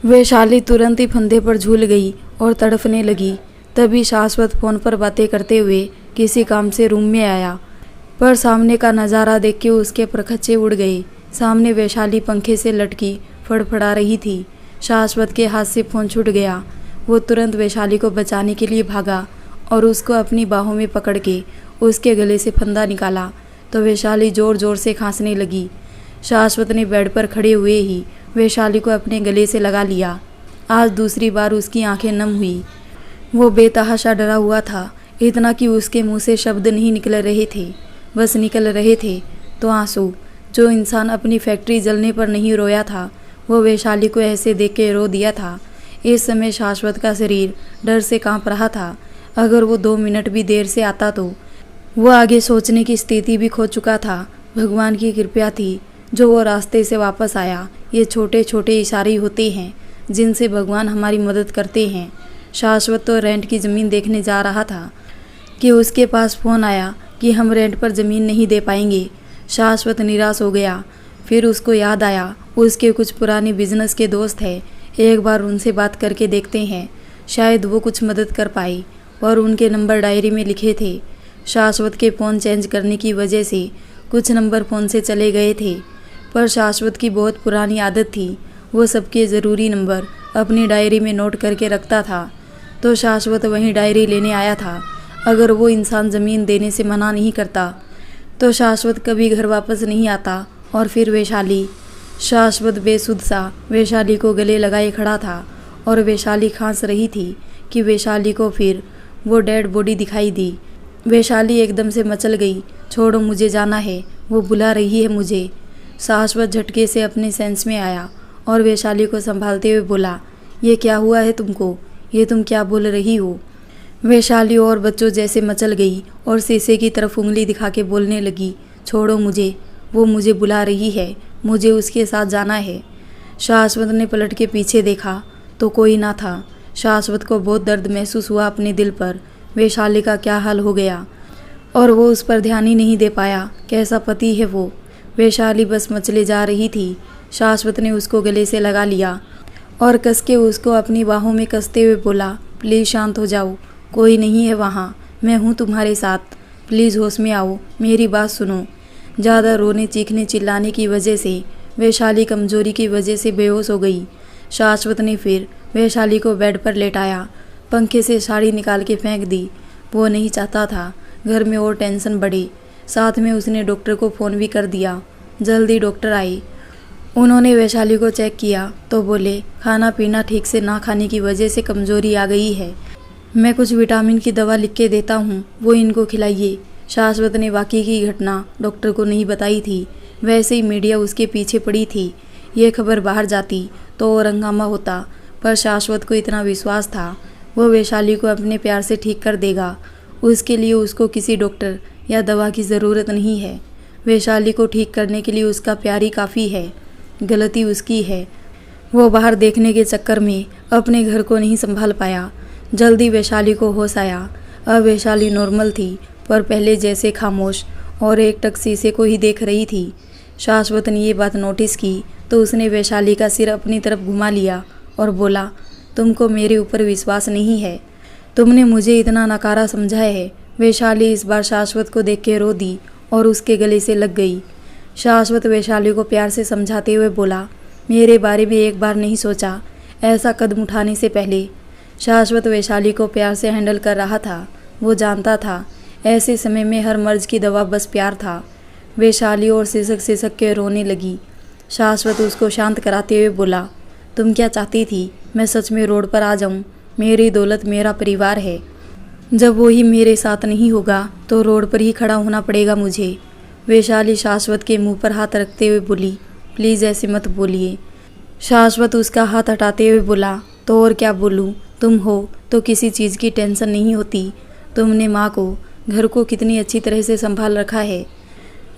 वैशाली तुरंत ही फंदे पर झूल गई और तड़फने लगी। तभी शाश्वत फोन पर बातें करते हुए किसी काम से रूम में आया, पर सामने का नज़ारा देख के उसके परखच्चे उड़ गए। सामने वैशाली पंखे से लटकी फड़फड़ा रही थी। शाश्वत के हाथ से फ़ोन छूट गया। वो तुरंत वैशाली को बचाने के लिए भागा और उसको अपनी बाहों में पकड़ के उसके गले से फंदा निकाला तो वैशाली ज़ोर ज़ोर से खांसने लगी। शाश्वत ने बेड पर खड़े हुए ही वैशाली को अपने गले से लगा लिया। आज दूसरी बार उसकी आंखें नम हुई। वो बेतहाशा डरा हुआ था, इतना कि उसके मुंह से शब्द नहीं निकल रहे थे, बस निकल रहे थे तो आंसू। जो इंसान अपनी फैक्ट्री जलने पर नहीं रोया था, वो वैशाली को ऐसे देख के रो दिया था। इस समय शाश्वत का शरीर डर से कांप रहा था। अगर वो 2 मिनट भी देर से आता तो वो आगे सोचने की स्थिति भी खो चुका था। भगवान की कृपा थी जो वो रास्ते से वापस आया। ये छोटे छोटे इशारे होते हैं जिनसे भगवान हमारी मदद करते हैं। शाश्वत तो रेंट की ज़मीन देखने जा रहा था कि उसके पास फ़ोन आया कि हम रेंट पर ज़मीन नहीं दे पाएंगे। शाश्वत निराश हो गया। फिर उसको याद आया उसके कुछ पुराने बिजनेस के दोस्त हैं, एक बार उनसे बात करके देखते हैं, शायद वो कुछ मदद कर पाए। और उनके नंबर डायरी में लिखे थे। शाश्वत के फ़ोन चेंज करने की वजह से कुछ नंबर फ़ोन से चले गए थे, पर शाश्वत की बहुत पुरानी आदत थी, वो सबके ज़रूरी नंबर अपनी डायरी में नोट करके रखता था। तो शाश्वत वहीं डायरी लेने आया था। अगर वो इंसान ज़मीन देने से मना नहीं करता तो शाश्वत कभी घर वापस नहीं आता। और फिर वैशाली। शाश्वत बेसुध सा वैशाली को गले लगाए खड़ा था और वैशाली खांस रही थी कि वैशाली को फिर वो डेड बॉडी दिखाई दी। वैशाली एकदम से मचल गई। छोड़ो, मुझे जाना है, वो बुला रही है मुझे। शाश्वत झटके से अपने सेंस में आया और वैशाली को संभालते हुए बोला, ये क्या हुआ है तुमको? ये तुम क्या बोल रही हो? वैशाली और बच्चों जैसे मचल गई और शीशे की तरफ उंगली दिखा के बोलने लगी, छोड़ो मुझे, वो मुझे बुला रही है, मुझे उसके साथ जाना है। शाश्वत ने पलट के पीछे देखा तो कोई ना था। शाश्वत को बहुत दर्द महसूस हुआ अपने दिल पर। वैशाली का क्या हाल हो गया और वो उस पर ध्यान ही नहीं दे पाया। कैसा पति है वो। वैशाली बस मचले जा रही थी। शाश्वत ने उसको गले से लगा लिया और कस के उसको अपनी बाहों में कसते हुए बोला, प्लीज़ शांत हो जाओ, कोई नहीं है वहाँ, मैं हूँ तुम्हारे साथ, प्लीज़ होश में आओ, मेरी बात सुनो। ज़्यादा रोने चीखने चिल्लाने की वजह से वैशाली कमजोरी की वजह से बेहोश हो गई। शाश्वत ने फिर वैशाली को बेड पर लेटाया, पंखे से साड़ी निकाल के फेंक दी। वो नहीं चाहता था घर में और टेंशन बढ़े। साथ में उसने डॉक्टर को फ़ोन भी कर दिया। जल्दी डॉक्टर आए। उन्होंने वैशाली को चेक किया तो बोले, खाना पीना ठीक से ना खाने की वजह से कमज़ोरी आ गई है, मैं कुछ विटामिन की दवा लिख के देता हूँ, वो इनको खिलाइए। शाश्वत ने बाकी की घटना डॉक्टर को नहीं बताई थी। वैसे ही मीडिया उसके पीछे पड़ी थी। ये खबर बाहर जाती तो और हंगामा होता, पर शाश्वत को इतना विश्वास था वो वैशाली को अपने प्यार से ठीक कर देगा। उसके लिए उसको किसी डॉक्टर या दवा की ज़रूरत नहीं है। वैशाली को ठीक करने के लिए उसका प्यार ही काफ़ी है। गलती उसकी है, वो बाहर देखने के चक्कर में अपने घर को नहीं संभाल पाया। जल्दी वैशाली को होश आया। अब वैशाली नॉर्मल थी, पर पहले जैसे खामोश और एकटक शीशे को ही देख रही थी। शाश्वत ने ये बात नोटिस की तो उसने वैशाली का सिर अपनी तरफ घुमा लिया और बोला, तुमको मेरे ऊपर विश्वास नहीं है, तुमने मुझे इतना नकारा समझा है। वैशाली इस बार शाश्वत को देख के रो दी और उसके गले से लग गई। शाश्वत वैशाली को प्यार से समझाते हुए बोला, मेरे बारे में एक बार नहीं सोचा ऐसा कदम उठाने से पहले। शाश्वत वैशाली को प्यार से हैंडल कर रहा था। वो जानता था ऐसे समय में हर मर्ज की दवा बस प्यार था। वैशाली और सिसक सिसक के रोने लगी। शाश्वत उसको शांत कराते हुए बोला, तुम क्या चाहती थी, मैं सच में रोड पर आ जाऊं? मेरी दौलत मेरा परिवार है, जब वो ही मेरे साथ नहीं होगा तो रोड पर ही खड़ा होना पड़ेगा मुझे। वैशाली शाश्वत के मुंह पर हाथ रखते हुए बोली, प्लीज़ ऐसे मत बोलिए। शाश्वत उसका हाथ हटाते हुए बोला, तो और क्या बोलूँ, तुम हो तो किसी चीज़ की टेंशन नहीं होती। तुमने माँ को, घर को कितनी अच्छी तरह से संभाल रखा है।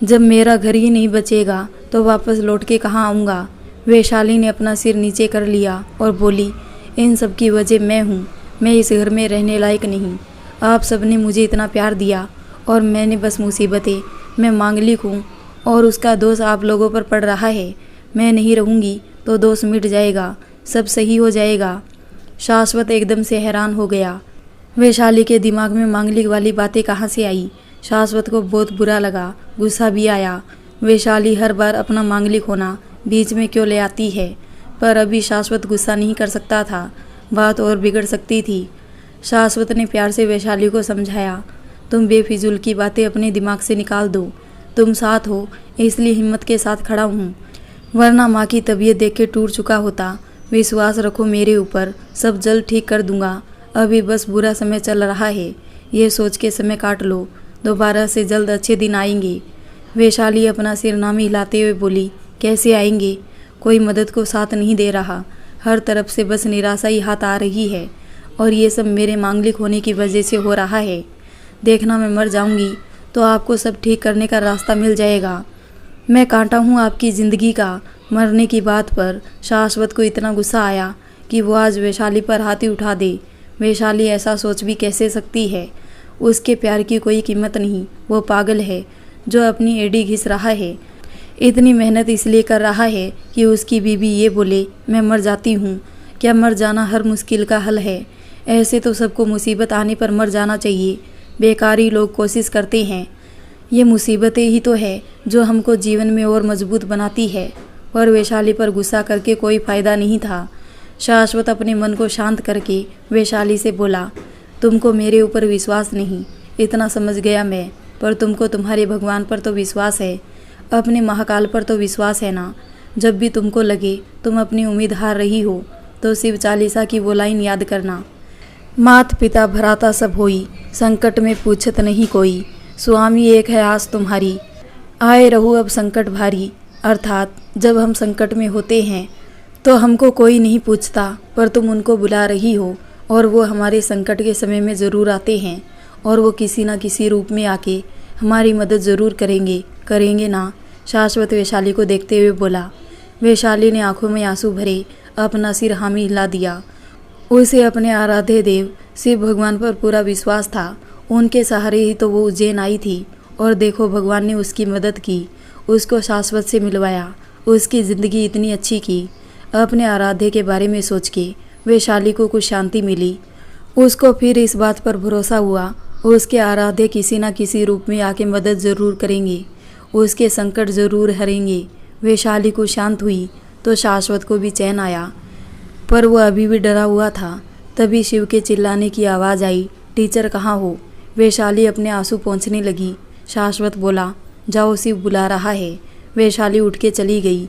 जब मेरा घर ही नहीं बचेगा तो वापस लौट के कहाँ आऊँगा। वैशाली ने अपना सिर नीचे कर लिया और बोली, इन सब की वजह मैं हूँ, मैं इस घर में रहने लायक नहीं। आप सबने मुझे इतना प्यार दिया और मैंने बस मुसीबतें, मैं मांगलिक हूँ और उसका दोष आप लोगों पर पड़ रहा है। मैं नहीं रहूँगी तो दोष मिट जाएगा। सब सही हो जाएगा। शाश्वत एकदम से हैरान हो गया। वैशाली के दिमाग में मांगलिक वाली बातें कहाँ से आई। शाश्वत को बहुत बुरा लगा, गुस्सा भी आया। वैशाली हर बार अपना मांगलिक होना बीच में क्यों ले आती है। पर अभी शाश्वत गुस्सा नहीं कर सकता था, बात और बिगड़ सकती थी। शाश्वत ने प्यार से वैशाली को समझाया, तुम बेफिजूल की बातें अपने दिमाग से निकाल दो। तुम साथ हो इसलिए हिम्मत के साथ खड़ा हूँ, वरना माँ की तबीयत देख के टूट चुका होता। विश्वास रखो मेरे ऊपर, सब जल्द ठीक कर दूंगा। अभी बस बुरा समय चल रहा है, ये सोच के समय काट लो, दोबारा से जल्द अच्छे दिन आएंगे। वैशाली अपना सिर नामी हिलाते हुए बोली, कैसे आएंगे? कोई मदद को साथ नहीं दे रहा, हर तरफ से बस निराशा ही हाथ आ रही है। और ये सब मेरे मांगलिक होने की वजह से हो रहा है। देखना मैं मर जाऊंगी तो आपको सब ठीक करने का रास्ता मिल जाएगा। मैं कांटा हूँ आपकी ज़िंदगी का। मरने की बात पर शाश्वत को इतना गुस्सा आया कि वो आज वैशाली पर हाथ ही उठा दे। वैशाली ऐसा सोच भी कैसे सकती है? उसके प्यार की कोई कीमत नहीं। वो पागल है जो अपनी एड़ी घिस रहा है। इतनी मेहनत इसलिए कर रहा है कि उसकी बीवी ये बोले मैं मर जाती हूँ। क्या मर जाना हर मुश्किल का हल है? ऐसे तो सबको मुसीबत आने पर मर जाना चाहिए। बेकारी लोग कोशिश करते हैं। ये मुसीबतें ही तो है जो हमको जीवन में और मजबूत बनाती है। पर वैशाली पर गुस्सा करके कोई फ़ायदा नहीं था। शाश्वत अपने मन को शांत करके वैशाली से बोला, तुमको मेरे ऊपर विश्वास नहीं, इतना समझ गया मैं, पर तुमको तुम्हारे भगवान पर तो विश्वास है, अपने महाकाल पर तो विश्वास है ना। जब भी तुमको लगे तुम अपनी उम्मीद हार रही हो तो शिव चालीसा की वो लाइन याद करना, मात पिता भराता सब होई, संकट में पूछत नहीं कोई, स्वामी एक है आस तुम्हारी, आए रहू अब संकट भारी। अर्थात जब हम संकट में होते हैं तो हमको कोई नहीं पूछता, पर तुम उनको बुला रही हो और वो हमारे संकट के समय में ज़रूर आते हैं और वो किसी न किसी रूप में आके हमारी मदद ज़रूर करेंगे ना। शाश्वत वैशाली को देखते हुए बोला। वैशाली ने आंखों में आंसू भरे अपना सिर हामी हिला दिया। उसे अपने आराध्य देव शिव भगवान पर पूरा विश्वास था। उनके सहारे ही तो वो उज्जैन आई थी और देखो भगवान ने उसकी मदद की, उसको शाश्वत से मिलवाया, उसकी ज़िंदगी इतनी अच्छी की। अपने आराध्य के बारे में सोच के वैशाली को कुछ शांति मिली। उसको फिर इस बात पर भरोसा हुआ उसके आराध्य किसी न किसी रूप में आके मदद ज़रूर करेंगे, उसके संकट ज़रूर हरेंगे। वैशाली को शांत हुई तो शाश्वत को भी चैन आया, पर वो अभी भी डरा हुआ था। तभी शिव के चिल्लाने की आवाज़ आई, टीचर कहाँ हो? वैशाली अपने आंसू पोंछने लगी। शाश्वत बोला, जाओ शिव बुला रहा है। वैशाली उठ के चली गई।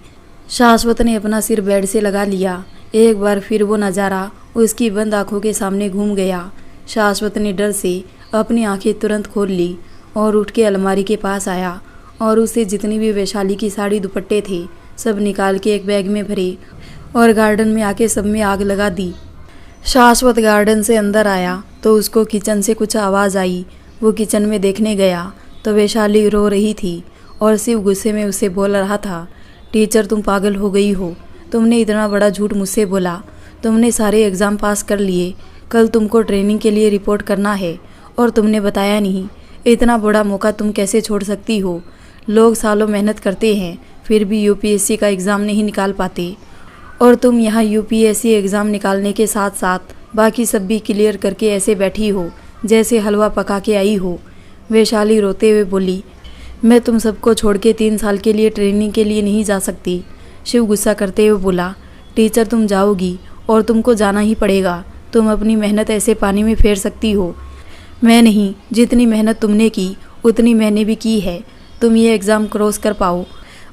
शाश्वत ने अपना सिर बेड से लगा लिया। एक बार फिर वो नज़ारा उसकी बंद आंखों के सामने घूम गया। शाश्वत ने डर से अपनी आंखें तुरंत खोल ली और उठ के अलमारी के पास आया और उसे जितनी भी वैशाली की साड़ी दुपट्टे थे सब निकाल के एक बैग में भरे और गार्डन में आके सब में आग लगा दी। शाश्वत गार्डन से अंदर आया तो उसको किचन से कुछ आवाज़ आई। वो किचन में देखने गया तो वैशाली रो रही थी और शिव गुस्से में उसे बोल रहा था, टीचर तुम पागल हो गई हो, तुमने इतना बड़ा झूठ मुझसे बोला। तुमने सारे एग्ज़ाम पास कर लिए, कल तुमको ट्रेनिंग के लिए रिपोर्ट करना है और तुमने बताया नहीं। इतना बड़ा मौका तुम कैसे छोड़ सकती हो? लोग सालों मेहनत करते हैं फिर भी यूपीएससी का एग्ज़ाम नहीं निकाल पाते और तुम यहाँ यूपीएससी एग्ज़ाम निकालने के साथ साथ बाकी सब भी क्लियर करके ऐसे बैठी हो जैसे हलवा पका के आई हो। वैशाली रोते हुए बोली, मैं तुम सबको छोड़ के 3 साल के लिए ट्रेनिंग के लिए नहीं जा सकती। शिव गुस्सा करते हुए बोला, टीचर तुम जाओगी और तुमको जाना ही पड़ेगा। तुम अपनी मेहनत ऐसे पानी में फेर सकती हो, मैं नहीं। जितनी मेहनत तुमने की उतनी मैंने भी की है, तुम ये एग्ज़ाम क्रॉस कर पाओ।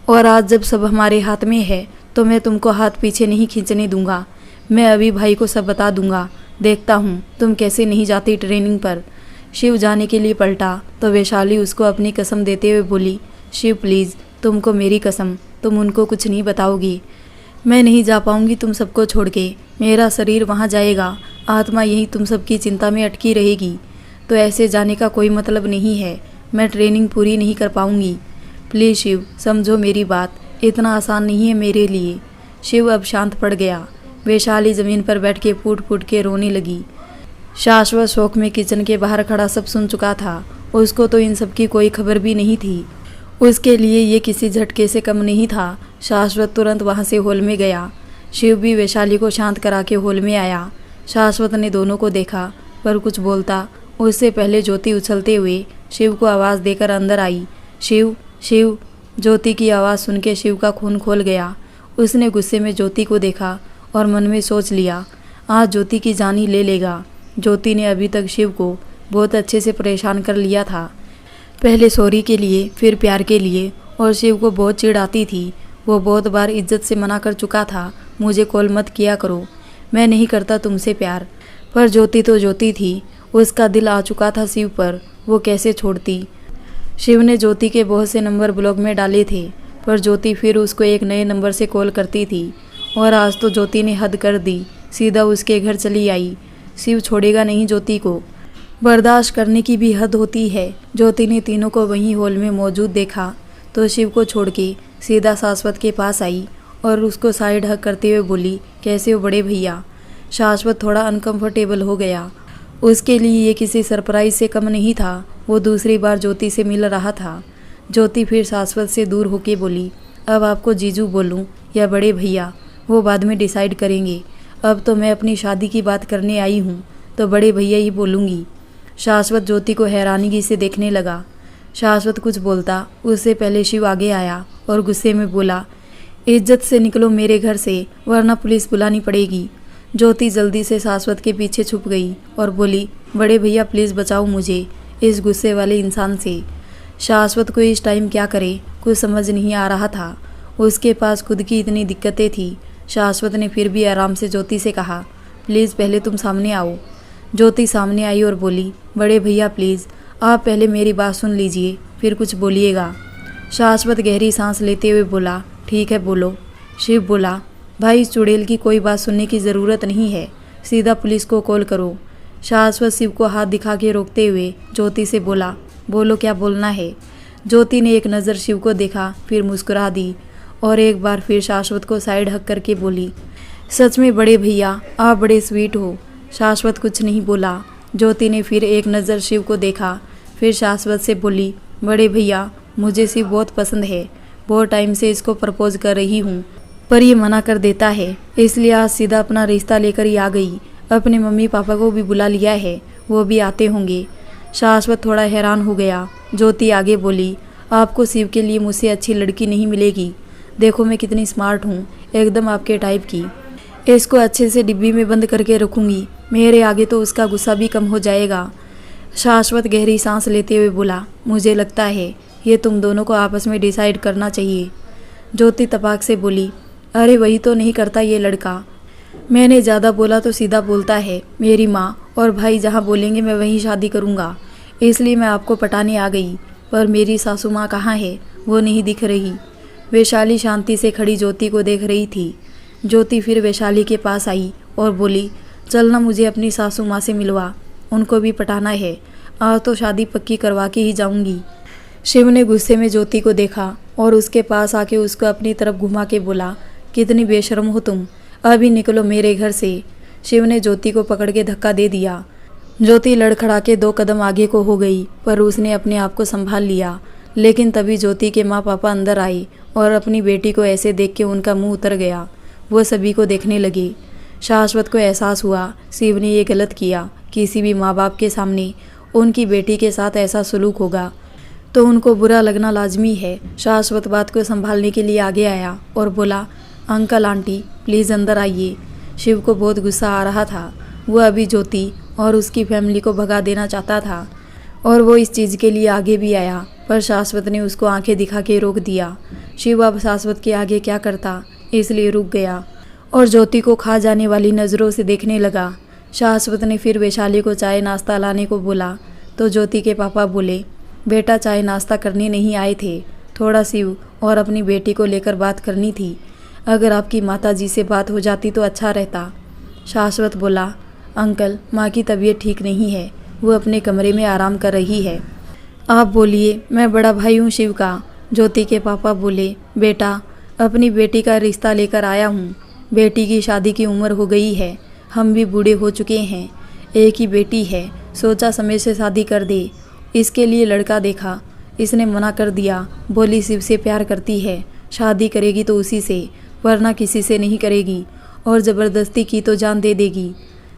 और आज जब सब हमारे हाथ में है तो मैं तुमको हाथ पीछे नहीं खींचने दूंगा। मैं अभी भाई को सब बता दूंगा, देखता हूँ तुम कैसे नहीं जाती ट्रेनिंग पर। शिव जाने के लिए पलटा तो वैशाली उसको अपनी कसम देते हुए बोली, शिव प्लीज़, तुमको मेरी कसम, तुम उनको कुछ नहीं बताओगी। मैं नहीं जा पाऊंगी तुम सबको छोड़ के। मेरा शरीर वहाँ जाएगा, आत्मा यही तुम सबकी चिंता में अटकी रहेगी। तो ऐसे जाने का कोई मतलब नहीं है। मैं ट्रेनिंग पूरी नहीं कर पाऊंगी। प्लीज़ शिव समझो मेरी बात, इतना आसान नहीं है मेरे लिए। शिव अब शांत पड़ गया। वैशाली ज़मीन पर बैठ के फूट फूट के रोने लगी। शाश्वत शौक में किचन के बाहर खड़ा सब सुन चुका था। उसको तो इन सब की कोई खबर भी नहीं थी। उसके लिए ये किसी झटके से कम नहीं था। शाश्वत तुरंत वहाँ से हॉल में गया। शिव भी वैशाली को शांत करा के हॉल में आया। शाश्वत ने दोनों को देखा पर कुछ बोलता उससे पहले ज्योति उछलते हुए शिव को आवाज़ देकर अंदर आई। शिव शिव। ज्योति की आवाज़ सुन के शिव का खून खोल गया। उसने गुस्से में ज्योति को देखा और मन में सोच लिया, आज ज्योति की जान ही ले लेगा। ज्योति ने अभी तक शिव को बहुत अच्छे से परेशान कर लिया था, पहले सॉरी के लिए, फिर प्यार के लिए, और शिव को बहुत चिढ़ आती थी। वो बहुत बार इज्जत से मना कर चुका था, मुझे कॉल मत किया करो, मैं नहीं करता तुमसे प्यार। पर ज्योति तो ज्योति थी, उसका दिल आ चुका था शिव पर, वो कैसे छोड़ती। शिव ने ज्योति के बहुत से नंबर ब्लॉक में डाले थे, पर ज्योति फिर उसको एक नए नंबर से कॉल करती थी। और आज तो ज्योति ने हद कर दी, सीधा उसके घर चली आई। शिव छोड़ेगा नहीं ज्योति को, बर्दाश्त करने की भी हद होती है। ज्योति ने तीनों को वहीं हॉल में मौजूद देखा तो शिव को छोड़ के सीधा शाश्वत के पास आई और उसको साइड हग करते हुए बोली, कैसे हो बड़े भैया। शाश्वत थोड़ा अनकंफर्टेबल हो गया। उसके लिए ये किसी सरप्राइज से कम नहीं था, वो दूसरी बार ज्योति से मिल रहा था। ज्योति फिर शाश्वत से दूर होके बोली, अब आपको जीजू बोलूं या बड़े भैया, वो बाद में डिसाइड करेंगे। अब तो मैं अपनी शादी की बात करने आई हूँ, तो बड़े भैया ही बोलूँगी। शाश्वत ज्योति को हैरानगी से देखने लगा। शाश्वत कुछ बोलता उससे पहले शिव आगे आया और गुस्से में बोला, इज्जत से निकलो मेरे घर से, वरना पुलिस बुलानी पड़ेगी। ज्योति जल्दी से शाश्वत के पीछे छुप गई और बोली, बड़े भैया प्लीज़ बचाओ मुझे इस गुस्से वाले इंसान से। शाश्वत को इस टाइम क्या करे कुछ समझ नहीं आ रहा था। उसके पास खुद की इतनी दिक्कतें थी। शाश्वत ने फिर भी आराम से ज्योति से कहा, प्लीज़ पहले तुम सामने आओ। ज्योति सामने आई और बोली, बड़े भैया प्लीज़ आप पहले मेरी बात सुन लीजिए, फिर कुछ बोलिएगा। शाश्वत गहरी सांस लेते हुए बोला, ठीक है बोलो। शिव बोला, भाई इस चुड़ैल की कोई बात सुनने की ज़रूरत नहीं है, सीधा पुलिस को कॉल करो। शाश्वत शिव को हाथ दिखा के रोकते हुए ज्योति से बोला, बोलो क्या बोलना है। ज्योति ने एक नज़र शिव को देखा, फिर मुस्कुरा दी और एक बार फिर शाश्वत को साइड हक करके बोली, सच में बड़े भैया आप बड़े स्वीट हो। शाश्वत कुछ नहीं बोला। ज्योति ने फिर एक नज़र शिव को देखा, फिर शाश्वत से बोली, बड़े भैया मुझे शिव बहुत पसंद है, बहुत टाइम से इसको प्रपोज कर रही हूँ पर ये मना कर देता है, इसलिए आज सीधा अपना रिश्ता लेकर ही आ गई। अपने मम्मी पापा को भी बुला लिया है, वो भी आते होंगे। शाश्वत थोड़ा हैरान हो गया। ज्योति आगे बोली, आपको शिव के लिए मुझसे अच्छी लड़की नहीं मिलेगी। देखो मैं कितनी स्मार्ट हूँ, एकदम आपके टाइप की। इसको अच्छे से डिब्बी में बंद करके रखूँगी, मेरे आगे तो उसका गुस्सा भी कम हो जाएगा। शाश्वत गहरी सांस लेते हुए बोला, मुझे लगता है ये तुम दोनों को आपस में डिसाइड करना चाहिए। ज्योति तपाक से बोली, अरे वही तो नहीं करता ये लड़का, मैंने ज़्यादा बोला तो सीधा बोलता है। मेरी माँ और भाई जहाँ बोलेंगे मैं वहीं शादी करूँगा, इसलिए मैं आपको पटाने आ गई। पर मेरी सासू माँ कहाँ है, वो नहीं दिख रही। वैशाली शांति से खड़ी ज्योति को देख रही थी। ज्योति फिर वैशाली के पास आई और बोली, चलना मुझे अपनी सासू माँ से मिलवा, उनको भी पटाना है, आज तो शादी पक्की करवा के ही जाऊँगी। शिव ने गुस्से में ज्योति को देखा और उसके पास आके उसको अपनी तरफ घुमा के बोला, कितनी बेशर्म हो तुम, अभी निकलो मेरे घर से। शिव ने ज्योति को पकड़ के धक्का दे दिया। ज्योति लड़खड़ा के 2 कदम आगे को हो गई, पर उसने अपने आप को संभाल लिया। लेकिन तभी ज्योति के माँ पापा अंदर आए और अपनी बेटी को ऐसे देख के उनका मुंह उतर गया। वो सभी को देखने लगे। शाश्वत को एहसास हुआ शिव ने ये गलत किया। किसी भी माँ बाप के सामने उनकी बेटी के साथ ऐसा सलूक होगा तो उनको बुरा लगना लाजमी है। शाश्वत बात को संभालने के लिए आगे आया और बोला, अंकल आंटी प्लीज़ अंदर आइए। शिव को बहुत गुस्सा आ रहा था। वो अभी ज्योति और उसकी फैमिली को भगा देना चाहता था और वो इस चीज़ के लिए आगे भी आया, पर शाश्वत ने उसको आंखें दिखा के रोक दिया। शिव अब शाश्वत के आगे क्या करता, इसलिए रुक गया और ज्योति को खा जाने वाली नज़रों से देखने लगा। शाश्वत ने फिर वैशाली को चाय नाश्ता लाने को बोला तो ज्योति के पापा बोले, बेटा चाय नाश्ता करने नहीं आए थे, थोड़ा शिव और अपनी बेटी को लेकर बात करनी थी। अगर आपकी माताजी से बात हो जाती तो अच्छा रहता। शाश्वत बोला, अंकल माँ की तबीयत ठीक नहीं है, वो अपने कमरे में आराम कर रही है, आप बोलिए, मैं बड़ा भाई हूँ शिव का। ज्योति के पापा बोले, बेटा अपनी बेटी का रिश्ता लेकर आया हूँ, बेटी की शादी की उम्र हो गई है, हम भी बूढ़े हो चुके हैं, एक ही बेटी है, सोचा समय से शादी कर दे। इसके लिए लड़का देखा, इसने मना कर दिया, बोली शिव से प्यार करती है, शादी करेगी तो उसी से, वरना किसी से नहीं करेगी। और ज़बरदस्ती की तो जान दे देगी।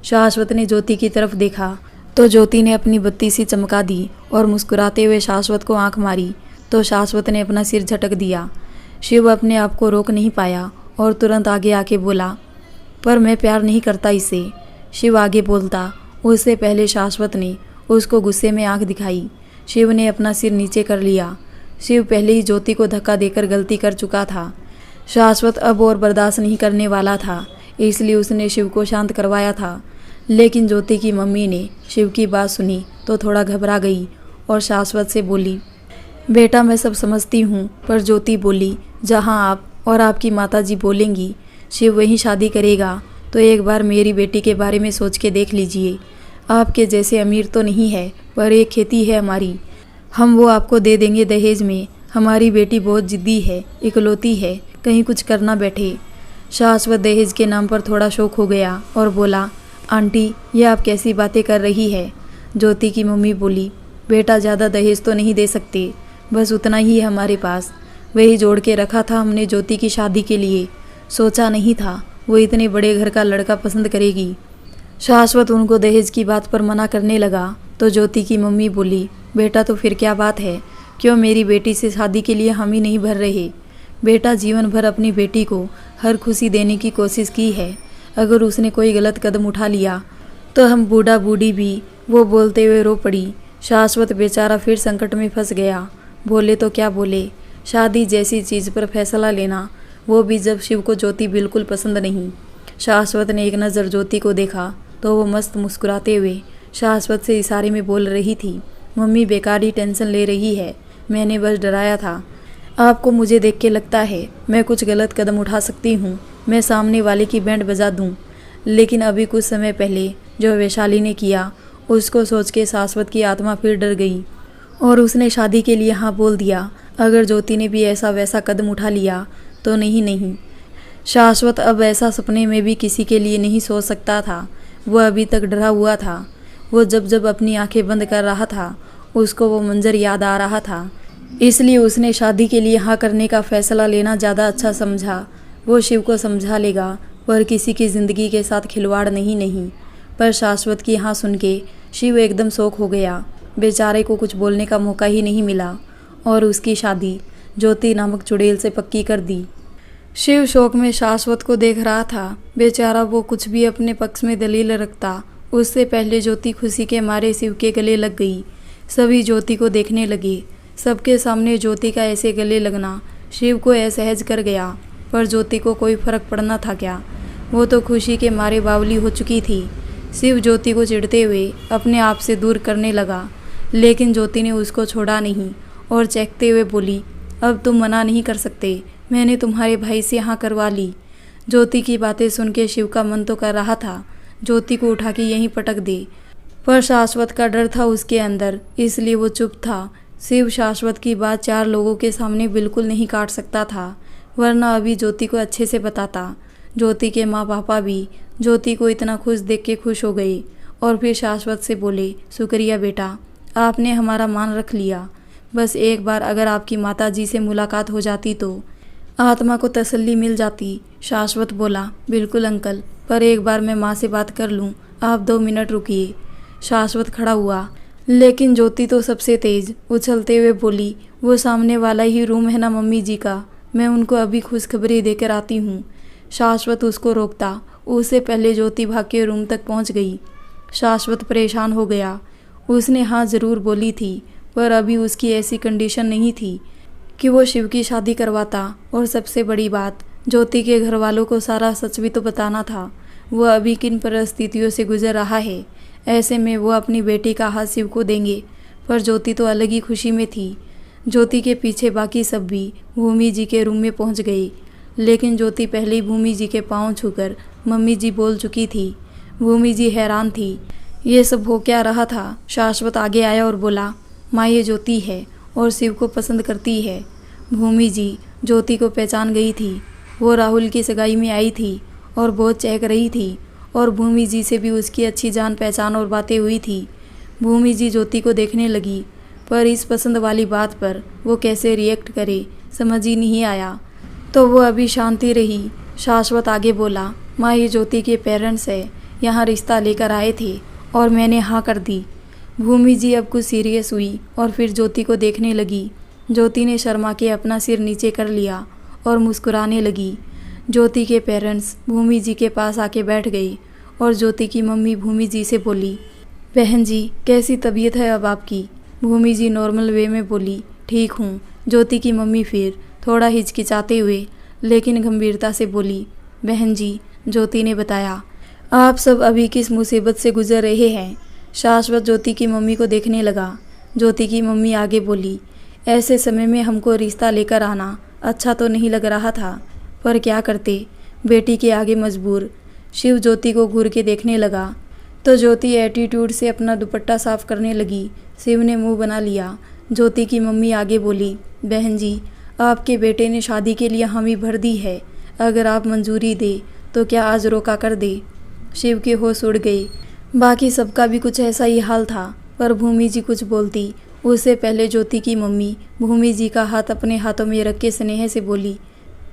शाश्वत ने ज्योति की तरफ देखा तो ज्योति ने अपनी बत्ती सी चमका दी और मुस्कुराते हुए शाश्वत को आंख मारी तो शाश्वत ने अपना सिर झटक दिया। शिव अपने आप को रोक नहीं पाया और तुरंत आगे आके बोला, पर मैं प्यार नहीं करता इसे। शिव आगे बोलता, उससे पहले शाश्वत ने उसको गुस्से में आंख दिखाई। शिव ने अपना सिर नीचे कर लिया। शिव पहले ही ज्योति को धक्का देकर गलती कर चुका था। शाश्वत अब और बर्दाश्त नहीं करने वाला था, इसलिए उसने शिव को शांत करवाया था। लेकिन ज्योति की मम्मी ने शिव की बात सुनी तो थोड़ा घबरा गई और शाश्वत से बोली, बेटा मैं सब समझती हूँ, पर ज्योति बोली, जहाँ आप और आपकी माताजी बोलेंगी शिव वहीं शादी करेगा, तो एक बार मेरी बेटी के बारे में सोच के देख लीजिए। आपके जैसे अमीर तो नहीं है, पर एक खेती है हमारी, हम वो आपको दे देंगे दहेज में। हमारी बेटी बहुत जिद्दी है, इकलौती है, कहीं कुछ करना बैठे। शाश्वत दहेज के नाम पर थोड़ा शौक हो गया और बोला, आंटी ये आप कैसी बातें कर रही है। ज्योति की मम्मी बोली, बेटा ज़्यादा दहेज तो नहीं दे सकते, बस उतना ही है हमारे पास, वही जोड़ के रखा था हमने ज्योति की शादी के लिए। सोचा नहीं था वो इतने बड़े घर का लड़का पसंद करेगी। शाश्वत उनको दहेज की बात पर मना करने लगा तो ज्योति की मम्मी बोली, बेटा तो फिर क्या बात है, क्यों मेरी बेटी से शादी के लिए हम ही नहीं भर रहे। बेटा जीवन भर अपनी बेटी को हर खुशी देने की कोशिश की है, अगर उसने कोई गलत कदम उठा लिया तो हम बूढ़ा बूढ़ी भी। वो बोलते हुए रो पड़ी। शाश्वत बेचारा फिर संकट में फंस गया। बोले तो क्या बोले, शादी जैसी चीज़ पर फैसला लेना, वो भी जब शिव को ज्योति बिल्कुल पसंद नहीं। शाश्वत ने एक नज़र ज्योति को देखा तो वो मस्त मुस्कुराते हुए शाश्वत से इशारे में बोल रही थी, मम्मी बेकार ही टेंशन ले रही है, मैंने बस डराया था। आपको मुझे देख के लगता है मैं कुछ गलत कदम उठा सकती हूँ, मैं सामने वाले की बैंड बजा दूँ। लेकिन अभी कुछ समय पहले जो वैशाली ने किया उसको सोच के शाश्वत की आत्मा फिर डर गई और उसने शादी के लिए हाँ बोल दिया। अगर ज्योति ने भी ऐसा वैसा कदम उठा लिया तो नहीं। शाश्वत अब ऐसा सपने में भी किसी के लिए नहीं सोच सकता था। वो अभी तक डरा हुआ था। वो जब जब अपनी आंखें बंद कर रहा था उसको वो मंजर याद आ रहा था, इसलिए उसने शादी के लिए हाँ करने का फैसला लेना ज़्यादा अच्छा समझा। वो शिव को समझा लेगा, पर किसी की ज़िंदगी के साथ खिलवाड़ नहीं। पर शाश्वत की हाँ सुन के शिव एकदम शौक हो गया। बेचारे को कुछ बोलने का मौका ही नहीं मिला और उसकी शादी ज्योति नामक चुड़ैल से पक्की कर दी। शिव शौक में शाश्वत को देख रहा था। बेचारा वो कुछ भी अपने पक्ष में दलील रखता, उससे पहले ज्योति खुशी के मारे शिव के गले लग गई। सभी ज्योति को देखने लगे। सबके सामने ज्योति का ऐसे गले लगना शिव को असहज कर गया, पर ज्योति को कोई फर्क पड़ना था क्या, वो तो खुशी के मारे बावली हो चुकी थी। शिव ज्योति को चिढ़ते हुए अपने आप से दूर करने लगा, लेकिन ज्योति ने उसको छोड़ा नहीं और चहकते हुए बोली, अब तुम मना नहीं कर सकते, मैंने तुम्हारे भाई से हाँ करवा ली। ज्योति की बातें सुन के शिव का मन तो कर रहा था ज्योति को उठा के यहीं पटक दे, पर शाश्वत का डर था उसके अंदर, इसलिए वो चुप था। शिव शाश्वत की बात 4 लोगों के सामने बिल्कुल नहीं काट सकता था, वरना अभी ज्योति को अच्छे से बताता। ज्योति के माँ पापा भी ज्योति को इतना खुश देख के खुश हो गए और फिर शाश्वत से बोले, शुक्रिया बेटा, आपने हमारा मान रख लिया। बस एक बार अगर आपकी माताजी से मुलाकात हो जाती तो आत्मा को तसल्ली मिल जाती। शाश्वत बोला, बिल्कुल अंकल, पर एक बार मैं माँ से बात कर लूँ, आप 2 मिनट रुकिए। शाश्वत खड़ा हुआ, लेकिन ज्योति तो सबसे तेज उछलते हुए बोली, वो सामने वाला ही रूम है ना मम्मी जी का, मैं उनको अभी खुशखबरी देकर आती हूँ। शाश्वत उसको रोकता, उससे पहले ज्योति भाग के रूम तक पहुँच गई। शाश्वत परेशान हो गया। उसने हाँ ज़रूर बोली थी, पर अभी उसकी ऐसी कंडीशन नहीं थी कि वो शिव की शादी करवाता। और सबसे बड़ी बात, ज्योति के घर वालों को सारा सच भी तो बताना था, वो अभी किन परिस्थितियों से गुजर रहा है। ऐसे में वो अपनी बेटी का हाथ शिव को देंगे, पर ज्योति तो अलग ही खुशी में थी। ज्योति के पीछे बाकी सब भी भूमि जी के रूम में पहुंच गए, लेकिन ज्योति पहले ही भूमि जी के पांव छूकर मम्मी जी बोल चुकी थी। भूमि जी हैरान थी, ये सब हो क्या रहा था। शाश्वत आगे आया और बोला, माँ ये ज्योति है और शिव को पसंद करती है। भूमि जी ज्योति को पहचान गई थी, वो राहुल की सगाई में आई थी और बहुत चहक रही थी, और भूमि जी से भी उसकी अच्छी जान पहचान और बातें हुई थी। भूमि जी ज्योति को देखने लगी, पर इस पसंद वाली बात पर वो कैसे रिएक्ट करे समझ ही नहीं आया, तो वो अभी शांति रही। शाश्वत आगे बोला, माँ, ये ज्योति के पेरेंट्स है, यहाँ रिश्ता लेकर आए थे और मैंने हाँ कर दी। भूमि जी अब कुछ सीरियस हुई और फिर ज्योति को देखने लगी। ज्योति ने शर्मा के अपना सिर नीचे कर लिया और मुस्कुराने लगी। ज्योति के पेरेंट्स भूमि जी के पास आके बैठ गए और ज्योति की मम्मी भूमि जी से बोली, बहन जी कैसी तबीयत है अब आपकी? भूमि जी नॉर्मल वे में बोली, ठीक हूँ। ज्योति की मम्मी फिर थोड़ा हिचकिचाते हुए लेकिन गंभीरता से बोली, बहन जी, ज्योति ने बताया, आप सब अभी किस मुसीबत से गुजर रहे हैं? शाश्वत ज्योति की मम्मी को देखने लगा। ज्योति की मम्मी आगे बोली, ऐसे समय में हमको रिश्ता लेकर आना अच्छा तो नहीं लग रहा था, पर क्या करते, बेटी के आगे मजबूर। शिव ज्योति को घूर के देखने लगा तो ज्योति एटीट्यूड से अपना दुपट्टा साफ करने लगी। शिव ने मुंह बना लिया। ज्योति की मम्मी आगे बोली, बहन जी, आपके बेटे ने शादी के लिए हामी भर दी है, अगर आप मंजूरी दे तो क्या आज रोका कर दे? शिव के होश उड़ गए। बाकी सबका भी कुछ ऐसा ही हाल था, पर भूमि जी कुछ बोलती उससे पहले ज्योति की मम्मी भूमि जी का हाथ अपने हाथों में रख के स्नेह से बोली,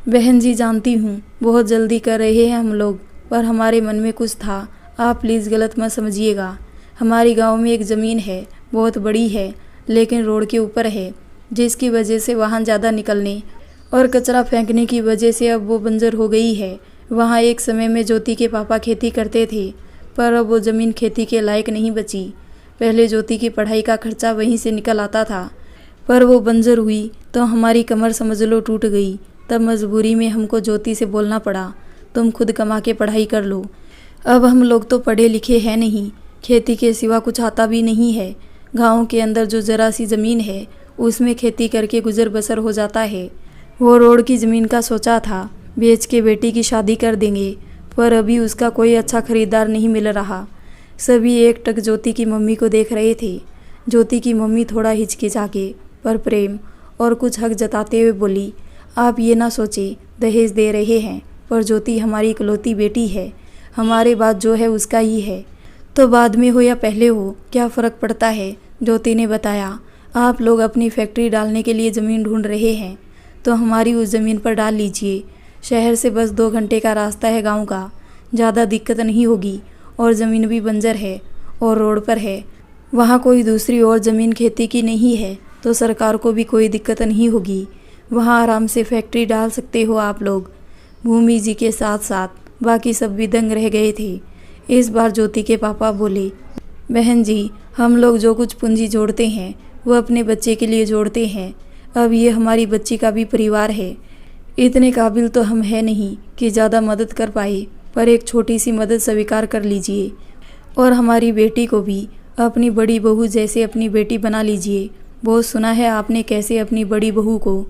बहन जी जानती हूँ बहुत जल्दी कर रहे हैं हम लोग, पर हमारे मन में कुछ था, आप प्लीज़ गलत मत समझिएगा। हमारी गांव में एक ज़मीन है, बहुत बड़ी है, लेकिन रोड के ऊपर है, जिसकी वजह से वाहन ज़्यादा निकलने और कचरा फेंकने की वजह से अब वो बंजर हो गई है। वहाँ एक समय में ज्योति के पापा खेती करते थे, पर अब वो ज़मीन खेती के लायक नहीं बची। पहले ज्योति की पढ़ाई का खर्चा वहीं से निकल आता था, पर वो बंजर हुई तो हमारी कमर समझ लो टूट गई। तब मजबूरी में हमको ज्योति से बोलना पड़ा, तुम खुद कमा के पढ़ाई कर लो। अब हम लोग तो पढ़े लिखे हैं नहीं, खेती के सिवा कुछ आता भी नहीं है। गाँव के अंदर जो ज़रा सी ज़मीन है उसमें खेती करके गुजर बसर हो जाता है। वो रोड की ज़मीन का सोचा था बेच के बेटी की शादी कर देंगे, पर अभी उसका कोई अच्छा खरीदार नहीं मिल रहा। सभी एकटक ज्योति की मम्मी को देख रहे थे। ज्योति की मम्मी थोड़ा हिचकिचा के पर प्रेम और कुछ हक जताते हुए बोली, आप ये ना सोचे दहेज दे रहे हैं, पर ज्योति हमारी इकलौती बेटी है, हमारे बाद जो है उसका ही है, तो बाद में हो या पहले हो क्या फ़र्क पड़ता है। ज्योति ने बताया, आप लोग अपनी फैक्ट्री डालने के लिए ज़मीन ढूंढ रहे हैं तो हमारी उस ज़मीन पर डाल लीजिए। शहर से बस 2 घंटे का रास्ता है गांव का, ज़्यादा दिक्कत नहीं होगी और ज़मीन भी बंजर है और रोड पर है। वहाँ कोई दूसरी और ज़मीन खेती की नहीं है तो सरकार को भी कोई दिक्कत नहीं होगी। वहाँ आराम से फैक्ट्री डाल सकते हो आप लोग। भूमि जी के साथ साथ बाकी सब भी दंग रह गए थे। इस बार ज्योति के पापा बोले, बहन जी, हम लोग जो कुछ पूंजी जोड़ते हैं वो अपने बच्चे के लिए जोड़ते हैं। अब ये हमारी बच्ची का भी परिवार है। इतने काबिल तो हम है नहीं कि ज़्यादा मदद कर पाए, पर एक छोटी सी मदद स्वीकार कर लीजिए और हमारी बेटी को भी अपनी बड़ी बहू जैसे अपनी बेटी बना लीजिए। बहुत सुना है आपने कैसे अपनी बड़ी बहू को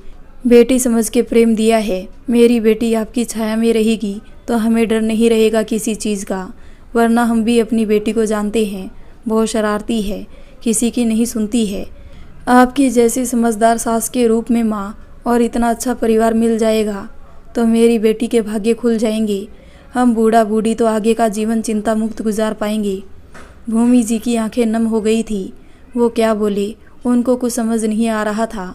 बेटी समझ के प्रेम दिया है। मेरी बेटी आपकी छाया में रहेगी तो हमें डर नहीं रहेगा किसी चीज़ का, वरना हम भी अपनी बेटी को जानते हैं, बहुत शरारती है, किसी की नहीं सुनती है। आपकी जैसी समझदार सास के रूप में माँ और इतना अच्छा परिवार मिल जाएगा तो मेरी बेटी के भाग्य खुल जाएंगे। हम बूढ़ा बूढ़ी तो आगे का जीवन चिंता मुक्त गुजार पाएंगे। भूमि जी की आंखें नम हो गई थी। वो क्या बोले उनको कुछ समझ नहीं आ रहा था,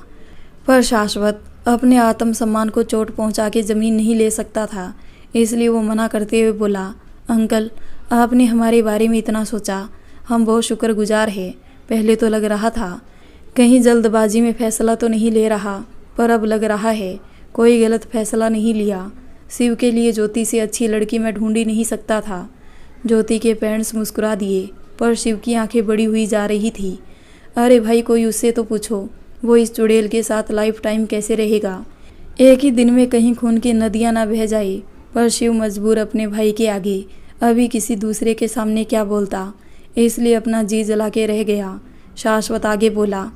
पर शाश्वत अपने आत्मसम्मान को चोट पहुंचा के ज़मीन नहीं ले सकता था, इसलिए वो मना करते हुए बोला, अंकल, आपने हमारे बारे में इतना सोचा, हम बहुत शुक्रगुजार हैं। पहले तो लग रहा था कहीं जल्दबाजी में फैसला तो नहीं ले रहा, पर अब लग रहा है कोई गलत फैसला नहीं लिया। शिव के लिए ज्योति से अच्छी लड़की मैं ढूंढ ही नहीं सकता था। ज्योति के पेरेंट्स मुस्कुरा दिए, पर शिव की आंखें बड़ी हुई जा रही थी। अरे भाई, कोई उससे तो पूछो, वो इस चुड़ैल के साथ लाइफ टाइम कैसे रहेगा? एक ही दिन में कहीं खून की नदियाँ ना बह जाए। पर शिव मजबूर अपने भाई के आगे अभी किसी दूसरे के सामने क्या बोलता, इसलिए अपना जी जला के रह गया। शाश्वत आगे बोला,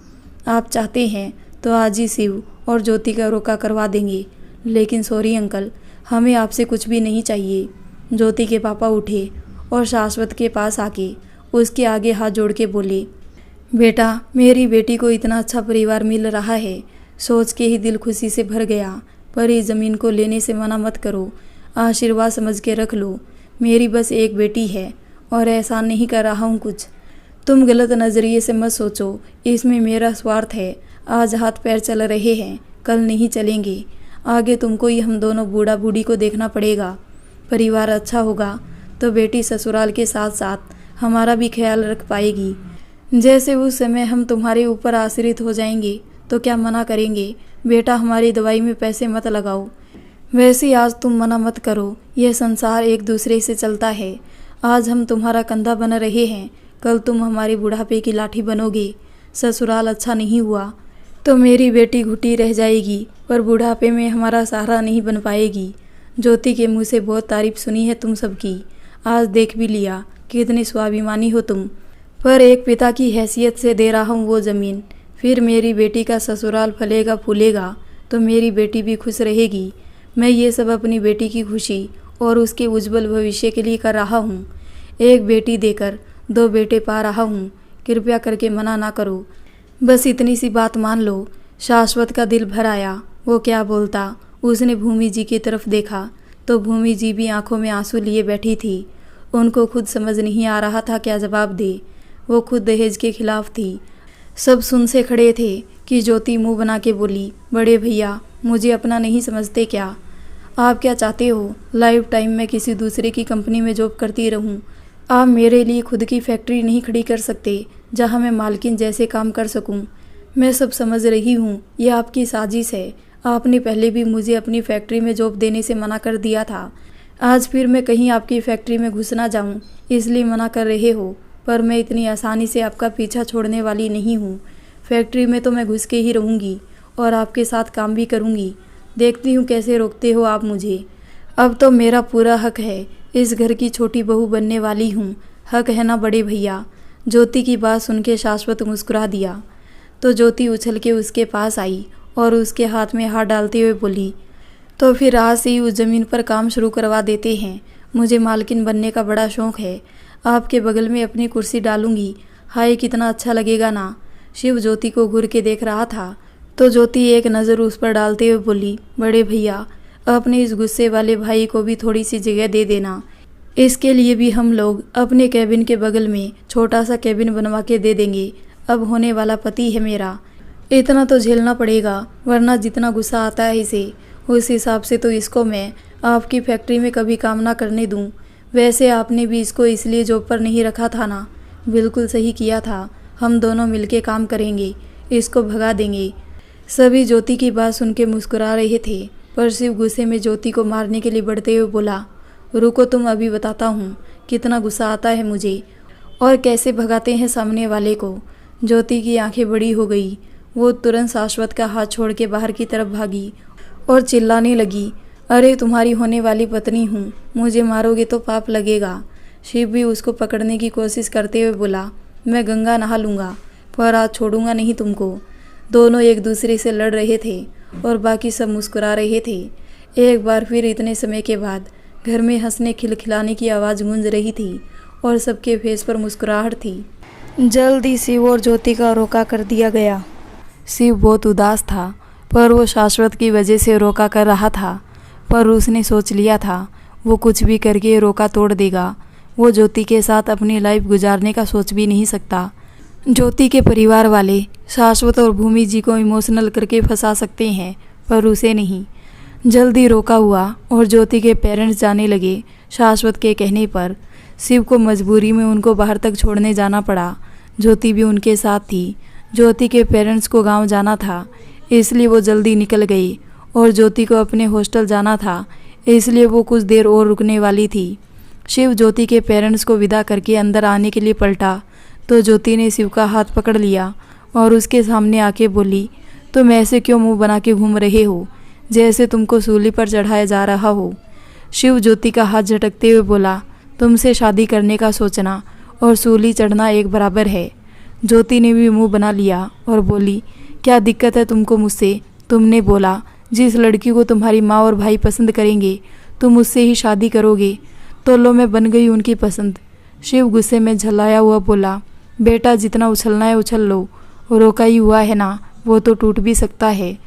आप चाहते हैं तो आज ही शिव और ज्योति का रोका करवा देंगे, लेकिन सॉरी अंकल, हमें आपसे कुछ भी नहीं चाहिए। ज्योति के पापा उठे और शाश्वत के पास आके उसके आगे हाथ जोड़ के बोले, बेटा, मेरी बेटी को इतना अच्छा परिवार मिल रहा है, सोच के ही दिल खुशी से भर गया, पर इस ज़मीन को लेने से मना मत करो, आशीर्वाद समझ के रख लो। मेरी बस एक बेटी है और एहसान नहीं कर रहा हूँ कुछ। तुम गलत नज़रिए से मत सोचो, इसमें मेरा स्वार्थ है। आज हाथ पैर चल रहे हैं, कल नहीं चलेंगे। आगे तुमको ही हम दोनों बूढ़ा बूढ़ी को देखना पड़ेगा। परिवार अच्छा होगा तो बेटी ससुराल के साथ साथ हमारा भी ख्याल रख पाएगी। जैसे उस समय हम तुम्हारे ऊपर आश्रित हो जाएंगे तो क्या मना करेंगे, बेटा हमारी दवाई में पैसे मत लगाओ। वैसे आज तुम मना मत करो, यह संसार एक दूसरे से चलता है। आज हम तुम्हारा कंधा बन रहे हैं, कल तुम हमारे बुढ़ापे की लाठी बनोगे। ससुराल अच्छा नहीं हुआ तो मेरी बेटी घुटी रह जाएगी, पर बुढ़ापे में हमारा सहारा नहीं बन पाएगी। ज्योति के मुँह से बहुत तारीफ सुनी है तुम सबकी, आज देख भी लिया कितने स्वाभिमानी हो तुम। पर एक पिता की हैसियत से दे रहा हूँ वो ज़मीन, फिर मेरी बेटी का ससुराल फलेगा फूलेगा तो मेरी बेटी भी खुश रहेगी। मैं ये सब अपनी बेटी की खुशी और उसके उज्जवल भविष्य के लिए कर रहा हूँ। एक बेटी देकर 2 बेटे पा रहा हूँ, कृपया करके मना ना करो। बस इतनी सी बात मान लो। शाश्वत का दिल भर आया, वो क्या बोलता। उसने भूमि जी की तरफ देखा तो भूमि जी भी आंखों में आंसू लिए बैठी थी। उनको खुद समझ नहीं आ रहा था क्या जवाब दे। वो खुद दहेज के खिलाफ थी। सब सुन से खड़े थे कि ज्योति मुंह बना के बोली, बड़े भैया मुझे अपना नहीं समझते क्या? आप क्या चाहते हो, लाइफ टाइम मैं किसी दूसरे की कंपनी में जॉब करती रहूं? आप मेरे लिए खुद की फैक्ट्री नहीं खड़ी कर सकते जहां मैं मालकिन जैसे काम कर सकूं? मैं सब समझ रही हूँ, यह आपकी साजिश है। आपने पहले भी मुझे अपनी फैक्ट्री में जॉब देने से मना कर दिया था। आज फिर मैं कहीं आपकी फैक्ट्री में घुस ना जाऊँ इसलिए मना कर रहे हो, पर मैं इतनी आसानी से आपका पीछा छोड़ने वाली नहीं हूँ। फैक्ट्री में तो मैं घुस के ही रहूँगी और आपके साथ काम भी करूँगी। देखती हूँ कैसे रोकते हो आप मुझे। अब तो मेरा पूरा हक है, इस घर की छोटी बहू बनने वाली हूँ। हक है ना बड़े भैया? ज्योति की बात सुन के शाश्वत मुस्कुरा दिया तो ज्योति उछल के उसके पास आई और उसके हाथ में हाथ डालते हुए बोली, तो फिर आज से ही उस ज़मीन पर काम शुरू करवा देते हैं। मुझे मालकिन बनने का बड़ा शौक़ है। आपके बगल में अपनी कुर्सी डालूंगी। हाय कितना अच्छा लगेगा ना। शिव ज्योति को घूर के देख रहा था तो ज्योति एक नज़र उस पर डालते हुए बोली, बड़े भैया अपने इस गुस्से वाले भाई को भी थोड़ी सी जगह दे देना। इसके लिए भी हम लोग अपने कैबिन के बगल में छोटा सा कैबिन बनवा के दे देंगे। अब होने वाला पति है मेरा, इतना तो झेलना पड़ेगा, वरना जितना गुस्सा आता है इसे उस हिसाब से तो इसको मैं आपकी फैक्ट्री में कभी काम ना करने दूं। वैसे आपने भी इसको इसलिए जॉब पर नहीं रखा था ना? बिल्कुल सही किया था। हम दोनों मिलके काम करेंगे, इसको भगा देंगे। सभी ज्योति की बात सुन के मुस्कुरा रहे थे, पर शिव गुस्से में ज्योति को मारने के लिए बढ़ते हुए बोला, रुको तुम अभी बताता हूँ कितना गुस्सा आता है मुझे और कैसे भगाते हैं सामने वाले को। ज्योति की आंखें बड़ी हो गई। वो तुरंत शाश्वत का हाथ छोड़ के बाहर की तरफ भागी और चिल्लाने लगी, अरे तुम्हारी होने वाली पत्नी हूँ, मुझे मारोगे तो पाप लगेगा। शिव भी उसको पकड़ने की कोशिश करते हुए बोला, मैं गंगा नहा लूँगा पर आज छोड़ूंगा नहीं तुमको। दोनों एक दूसरे से लड़ रहे थे और बाकी सब मुस्कुरा रहे थे। एक बार फिर इतने समय के बाद घर में हंसने खिलखिलाने की आवाज़ गूंज रही थी और सबके फेस पर मुस्कुराहट थी। जल्दी शिव और ज्योति का रोका कर दिया गया। शिव बहुत उदास था, पर वो शाश्वत की वजह से रोका कर रहा था। पर उसने सोच लिया था वो कुछ भी करके रोका तोड़ देगा। वो ज्योति के साथ अपनी लाइफ गुजारने का सोच भी नहीं सकता। ज्योति के परिवार वाले शाश्वत और भूमि जी को इमोशनल करके फंसा सकते हैं, पर उसे नहीं। जल्दी रोका हुआ और ज्योति के पेरेंट्स जाने लगे। शाश्वत के कहने पर शिव को मजबूरी में उनको बाहर तक छोड़ने जाना पड़ा। ज्योति भी उनके साथ थी। ज्योति के पेरेंट्स को गांव जाना था, इसलिए वो जल्दी निकल गई और ज्योति को अपने हॉस्टल जाना था, इसलिए वो कुछ देर और रुकने वाली थी। शिव ज्योति के पेरेंट्स को विदा करके अंदर आने के लिए पलटा तो ज्योति ने शिव का हाथ पकड़ लिया और उसके सामने आके बोली, तुम ऐसे क्यों मुंह बना के घूम रहे हो जैसे तुमको सूली पर चढ़ाया जा रहा हो। शिव ज्योति का हाथ झटकते हुए बोला, तुमसे शादी करने का सोचना और सूली चढ़ना एक बराबर है। ज्योति ने भी मुंह बना लिया और बोली, क्या दिक्कत है तुमको मुझसे? तुमने बोला जिस लड़की को तुम्हारी माँ और भाई पसंद करेंगे तुम उससे ही शादी करोगे, तो लो मैं बन गई उनकी पसंद। शिव गुस्से में झल्लाया हुआ बोला, बेटा जितना उछलना है उछल लो, रोका ही हुआ है ना, वो तो टूट भी सकता है।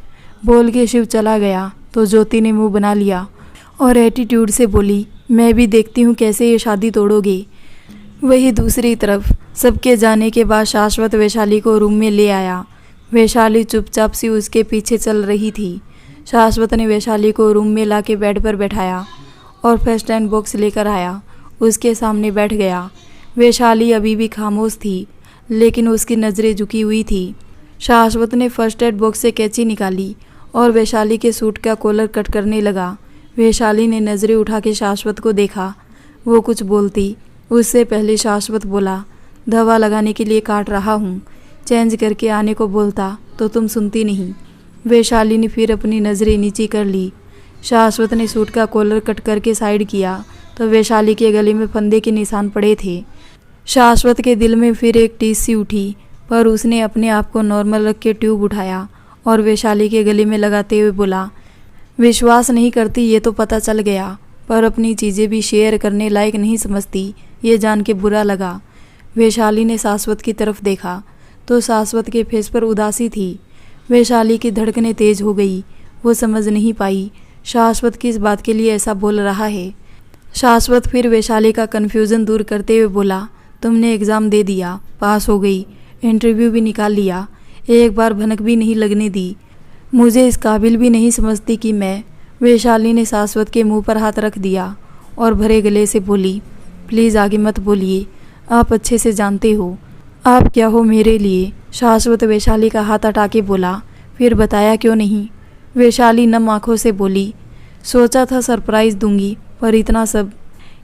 बोल के शिव चला गया तो ज्योति ने मुंह बना लिया और एटीट्यूड से बोली, मैं भी देखती हूँ कैसे ये शादी तोड़ोगे। वही दूसरी तरफ सबके जाने के बाद शाश्वत वैशाली को रूम में ले आया। वैशाली चुपचाप सी उसके पीछे चल रही थी। शाश्वत ने वैशाली को रूम में लाके बेड पर बैठाया और फर्स्ट एड बॉक्स लेकर आया। उसके सामने बैठ गया। वैशाली अभी भी खामोश थी, लेकिन उसकी नज़रें झुकी हुई थी। शाश्वत ने फर्स्ट एड बॉक्स से कैंची निकाली और वैशाली के सूट का कॉलर कट करने लगा। वैशाली ने नज़रें उठा के शाश्वत को देखा। वो कुछ बोलती उससे पहले शाश्वत बोला, दवा लगाने के लिए काट रहा हूँ, चेंज करके आने को बोलता तो तुम सुनती नहीं। वैशाली ने फिर अपनी नज़रें नीची कर ली। शाश्वत ने सूट का कॉलर कट करके साइड किया तो वैशाली के गले में फंदे के निशान पड़े थे। शाश्वत के दिल में फिर एक टीस सी उठी, पर उसने अपने आप को नॉर्मल रख के ट्यूब उठाया और वैशाली के गले में लगाते हुए बोला, विश्वास नहीं करती ये तो पता चल गया, पर अपनी चीज़ें भी शेयर करने लायक नहीं समझती, ये जान के बुरा लगा। वैशाली ने शाश्वत की तरफ देखा तो शाश्वत के फेस पर उदासी थी। वैशाली की धड़कनें तेज हो गई। वो समझ नहीं पाई शाश्वत किस बात के लिए ऐसा बोल रहा है। शाश्वत फिर वैशाली का कन्फ्यूज़न दूर करते हुए बोला, तुमने एग्ज़ाम दे दिया, पास हो गई, इंटरव्यू भी निकाल लिया, एक बार भनक भी नहीं लगने दी, मुझे इस काबिल भी नहीं समझती कि मैं। वैशाली ने शाश्वत के मुंह पर हाथ रख दिया और भरे गले से बोली, प्लीज़ आगे मत बोलिए, आप अच्छे से जानते हो आप क्या हो मेरे लिए। शाश्वत वैशाली का हाथ हटा के बोला, फिर बताया क्यों नहीं। वैशाली नम आँखों से बोली, सोचा था सरप्राइज़ दूंगी, पर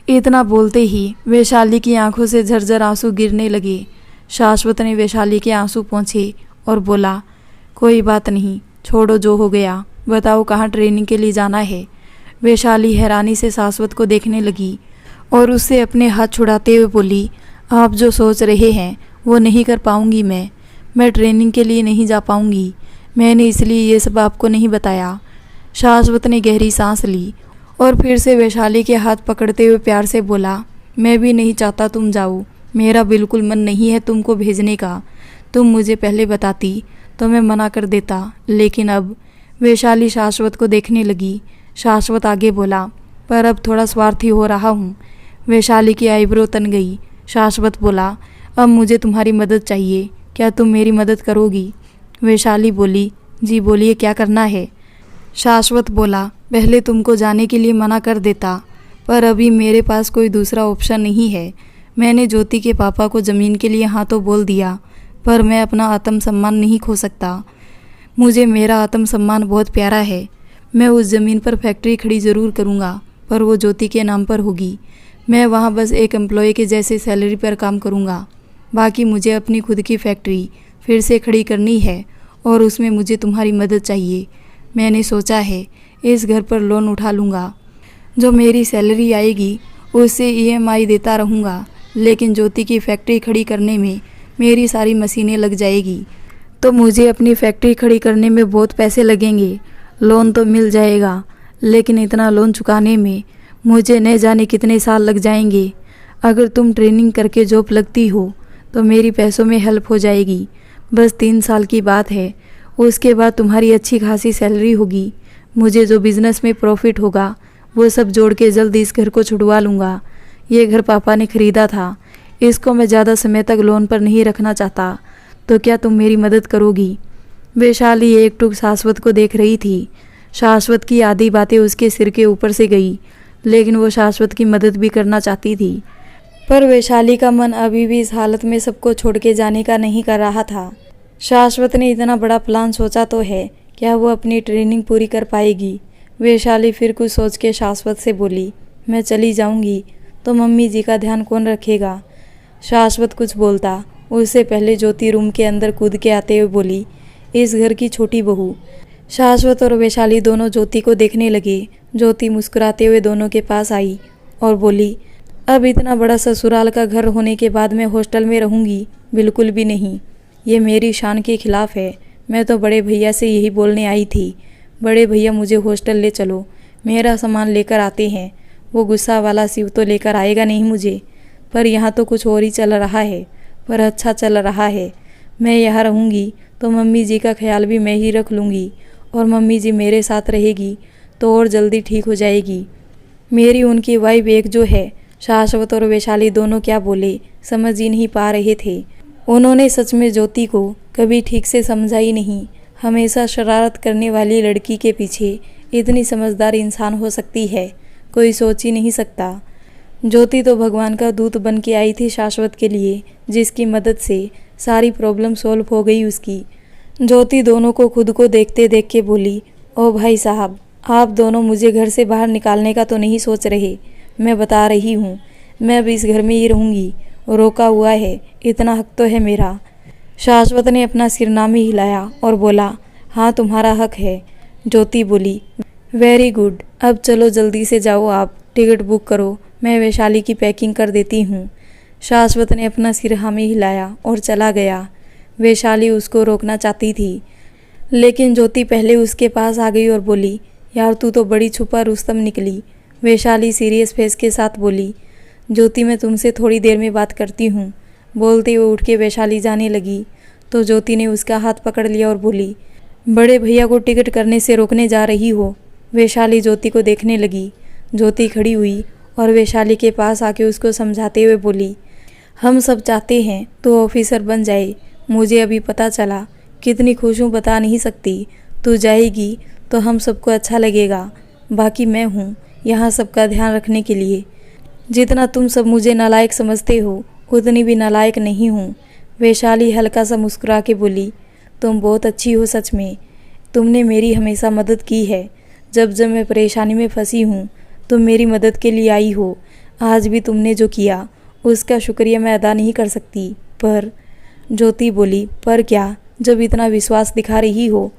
इतना बोलते ही वैशाली की आंखों से झरझर आंसू गिरने लगे। शाश्वत ने वैशाली के आंसू पोंछे और बोला, कोई बात नहीं, छोड़ो जो हो गया, बताओ कहाँ ट्रेनिंग के लिए जाना है। वैशाली हैरानी से शाश्वत को देखने लगी और उससे अपने हाथ छुड़ाते हुए बोली, आप जो सोच रहे हैं वो नहीं कर पाऊँगी मैं ट्रेनिंग के लिए नहीं जा पाऊँगी, मैंने इसलिए ये सब आपको नहीं बताया। शाश्वत ने गहरी सांस ली और फिर से वैशाली के हाथ पकड़ते हुए प्यार से बोला, मैं भी नहीं चाहता तुम जाओ, मेरा बिल्कुल मन नहीं है तुमको भेजने का, तुम मुझे पहले बताती तो मैं मना कर देता, लेकिन अब। वैशाली शाश्वत को देखने लगी। शाश्वत आगे बोला, पर अब थोड़ा स्वार्थी हो रहा हूँ। वैशाली की आईब्रो तन गई। शाश्वत बोला, अब मुझे तुम्हारी मदद चाहिए, क्या तुम मेरी मदद करोगी। वैशाली बोली, जी बोलिए क्या करना है। शाश्वत बोला, पहले तुमको जाने के लिए मना कर देता, पर अभी मेरे पास कोई दूसरा ऑप्शन नहीं है। मैंने ज्योति के पापा को ज़मीन के लिए हाँ तो बोल दिया, पर मैं अपना आत्मसम्मान नहीं खो सकता। मुझे मेरा आत्मसम्मान बहुत प्यारा है। मैं उस ज़मीन पर फैक्ट्री खड़ी ज़रूर करूँगा, पर वो ज्योति के नाम पर होगी। मैं वहाँ बस एक एम्प्लॉय के जैसे सैलरी पर काम करूँगा। बाकी मुझे अपनी खुद की फैक्ट्री फिर से खड़ी करनी है और उसमें मुझे तुम्हारी मदद चाहिए। मैंने सोचा है इस घर पर लोन उठा लूँगा, जो मेरी सैलरी आएगी उससे EMI देता रहूँगा, लेकिन ज्योति की फैक्ट्री खड़ी करने में मेरी सारी मशीनें लग जाएगी, तो मुझे अपनी फैक्ट्री खड़ी करने में बहुत पैसे लगेंगे। लोन तो मिल जाएगा, लेकिन इतना लोन चुकाने में मुझे न जाने कितने साल लग जाएंगे। अगर तुम ट्रेनिंग करके जॉब लगती हो तो मेरी पैसों में हेल्प हो जाएगी। बस 3 साल की बात है, उसके बाद तुम्हारी अच्छी खासी सैलरी होगी। मुझे जो बिज़नेस में प्रॉफिट होगा वो सब जोड़ के जल्द इस घर को छुड़वा लूँगा। ये घर पापा ने ख़रीदा था, इसको मैं ज़्यादा समय तक लोन पर नहीं रखना चाहता, तो क्या तुम मेरी मदद करोगी। वैशाली एकटुक शाश्वत को देख रही थी। शाश्वत की आधी बातें उसके सिर के ऊपर से गई, लेकिन वो शाश्वत की मदद भी करना चाहती थी, पर वैशाली का मन अभी भी इस हालत में सबको छोड़ के जाने का नहीं कर रहा था। शाश्वत ने इतना बड़ा प्लान सोचा तो है, क्या वो अपनी ट्रेनिंग पूरी कर पाएगी। वैशाली फिर कुछ सोच के शाश्वत से बोली, मैं चली जाऊंगी तो मम्मी जी का ध्यान कौन रखेगा। शाश्वत कुछ बोलता उससे पहले ज्योति रूम के अंदर कूद के आते हुए बोली, इस घर की छोटी बहू। शाश्वत और वैशाली दोनों ज्योति को देखने लगे। ज्योति मुस्कुराते हुए दोनों के पास आई और बोली, अब इतना बड़ा ससुराल का घर होने के बाद मैं हॉस्टल में रहूंगी? बिल्कुल भी नहीं, ये मेरी शान के खिलाफ है। मैं तो बड़े भैया से यही बोलने आई थी, बड़े भैया मुझे हॉस्टल ले चलो, मेरा सामान लेकर आते हैं। वो गुस्सा वाला शिव तो लेकर आएगा नहीं मुझे, पर यहाँ तो कुछ और ही चल रहा है, पर अच्छा चल रहा है। मैं यहाँ रहूँगी तो मम्मी जी का ख्याल भी मैं ही रख लूँगी, और मम्मी जी मेरे साथ रहेगी तो और जल्दी ठीक हो जाएगी। मेरी उनकी वाइफ एक जो है। शाश्वत और वैशाली दोनों क्या बोले समझ ही नहीं पा रहे थे। उन्होंने सच में ज्योति को कभी ठीक से समझा ही नहीं। हमेशा शरारत करने वाली लड़की के पीछे इतनी समझदार इंसान हो सकती है, कोई सोच ही नहीं सकता। ज्योति तो भगवान का दूत बन के आई थी शाश्वत के लिए, जिसकी मदद से सारी प्रॉब्लम सॉल्व हो गई उसकी। ज्योति दोनों को खुद को देखते देख के बोली, ओ भाई साहब, आप दोनों मुझे घर से बाहर निकालने का तो नहीं सोच रहे। मैं बता रही हूँ, मैं अब इस घर में ही रहूँगी। रोका हुआ है, इतना हक तो है मेरा। शाश्वत ने अपना सिरनामी हिलाया और बोला, हाँ तुम्हारा हक है। ज्योति बोली, वेरी गुड, अब चलो जल्दी से जाओ, आप टिकट बुक करो, मैं वैशाली की पैकिंग कर देती हूँ। शाश्वत ने अपना सिर हामी हिलाया और चला गया। वैशाली उसको रोकना चाहती थी, लेकिन ज्योति पहले उसके पास आ गई और बोली, यार तू तो बड़ी छुपा रुस्तम निकली। वैशाली सीरियस फेस के साथ बोली, ज्योति मैं तुमसे थोड़ी देर में बात करती हूँ। बोलते हुए उठ के वैशाली जाने लगी तो ज्योति ने उसका हाथ पकड़ लिया और बोली, बड़े भैया को टिकट करने से रोकने जा रही हो। वैशाली ज्योति को देखने लगी। ज्योति खड़ी हुई और वैशाली के पास आके उसको समझाते हुए बोली, हम सब चाहते हैं तो ऑफिसर बन जाए। मुझे अभी पता चला, कितनी खुश हूँ बता नहीं सकती। तू जाएगी तो हम सबको अच्छा लगेगा। बाकी मैं हूँ यहाँ सबका ध्यान रखने के लिए। जितना तुम सब मुझे नालायक समझते हो, उतनी भी नालायक नहीं हूँ। वैशाली हल्का सा मुस्कुरा के बोली, तुम बहुत अच्छी हो सच में। तुमने मेरी हमेशा मदद की है। जब जब मैं परेशानी में फंसी हूँ तुम मेरी मदद के लिए आई हो। आज भी तुमने जो किया उसका शुक्रिया मैं अदा नहीं कर सकती। पर ज्योति बोली, पर क्या? जब इतना विश्वास दिखा रही हो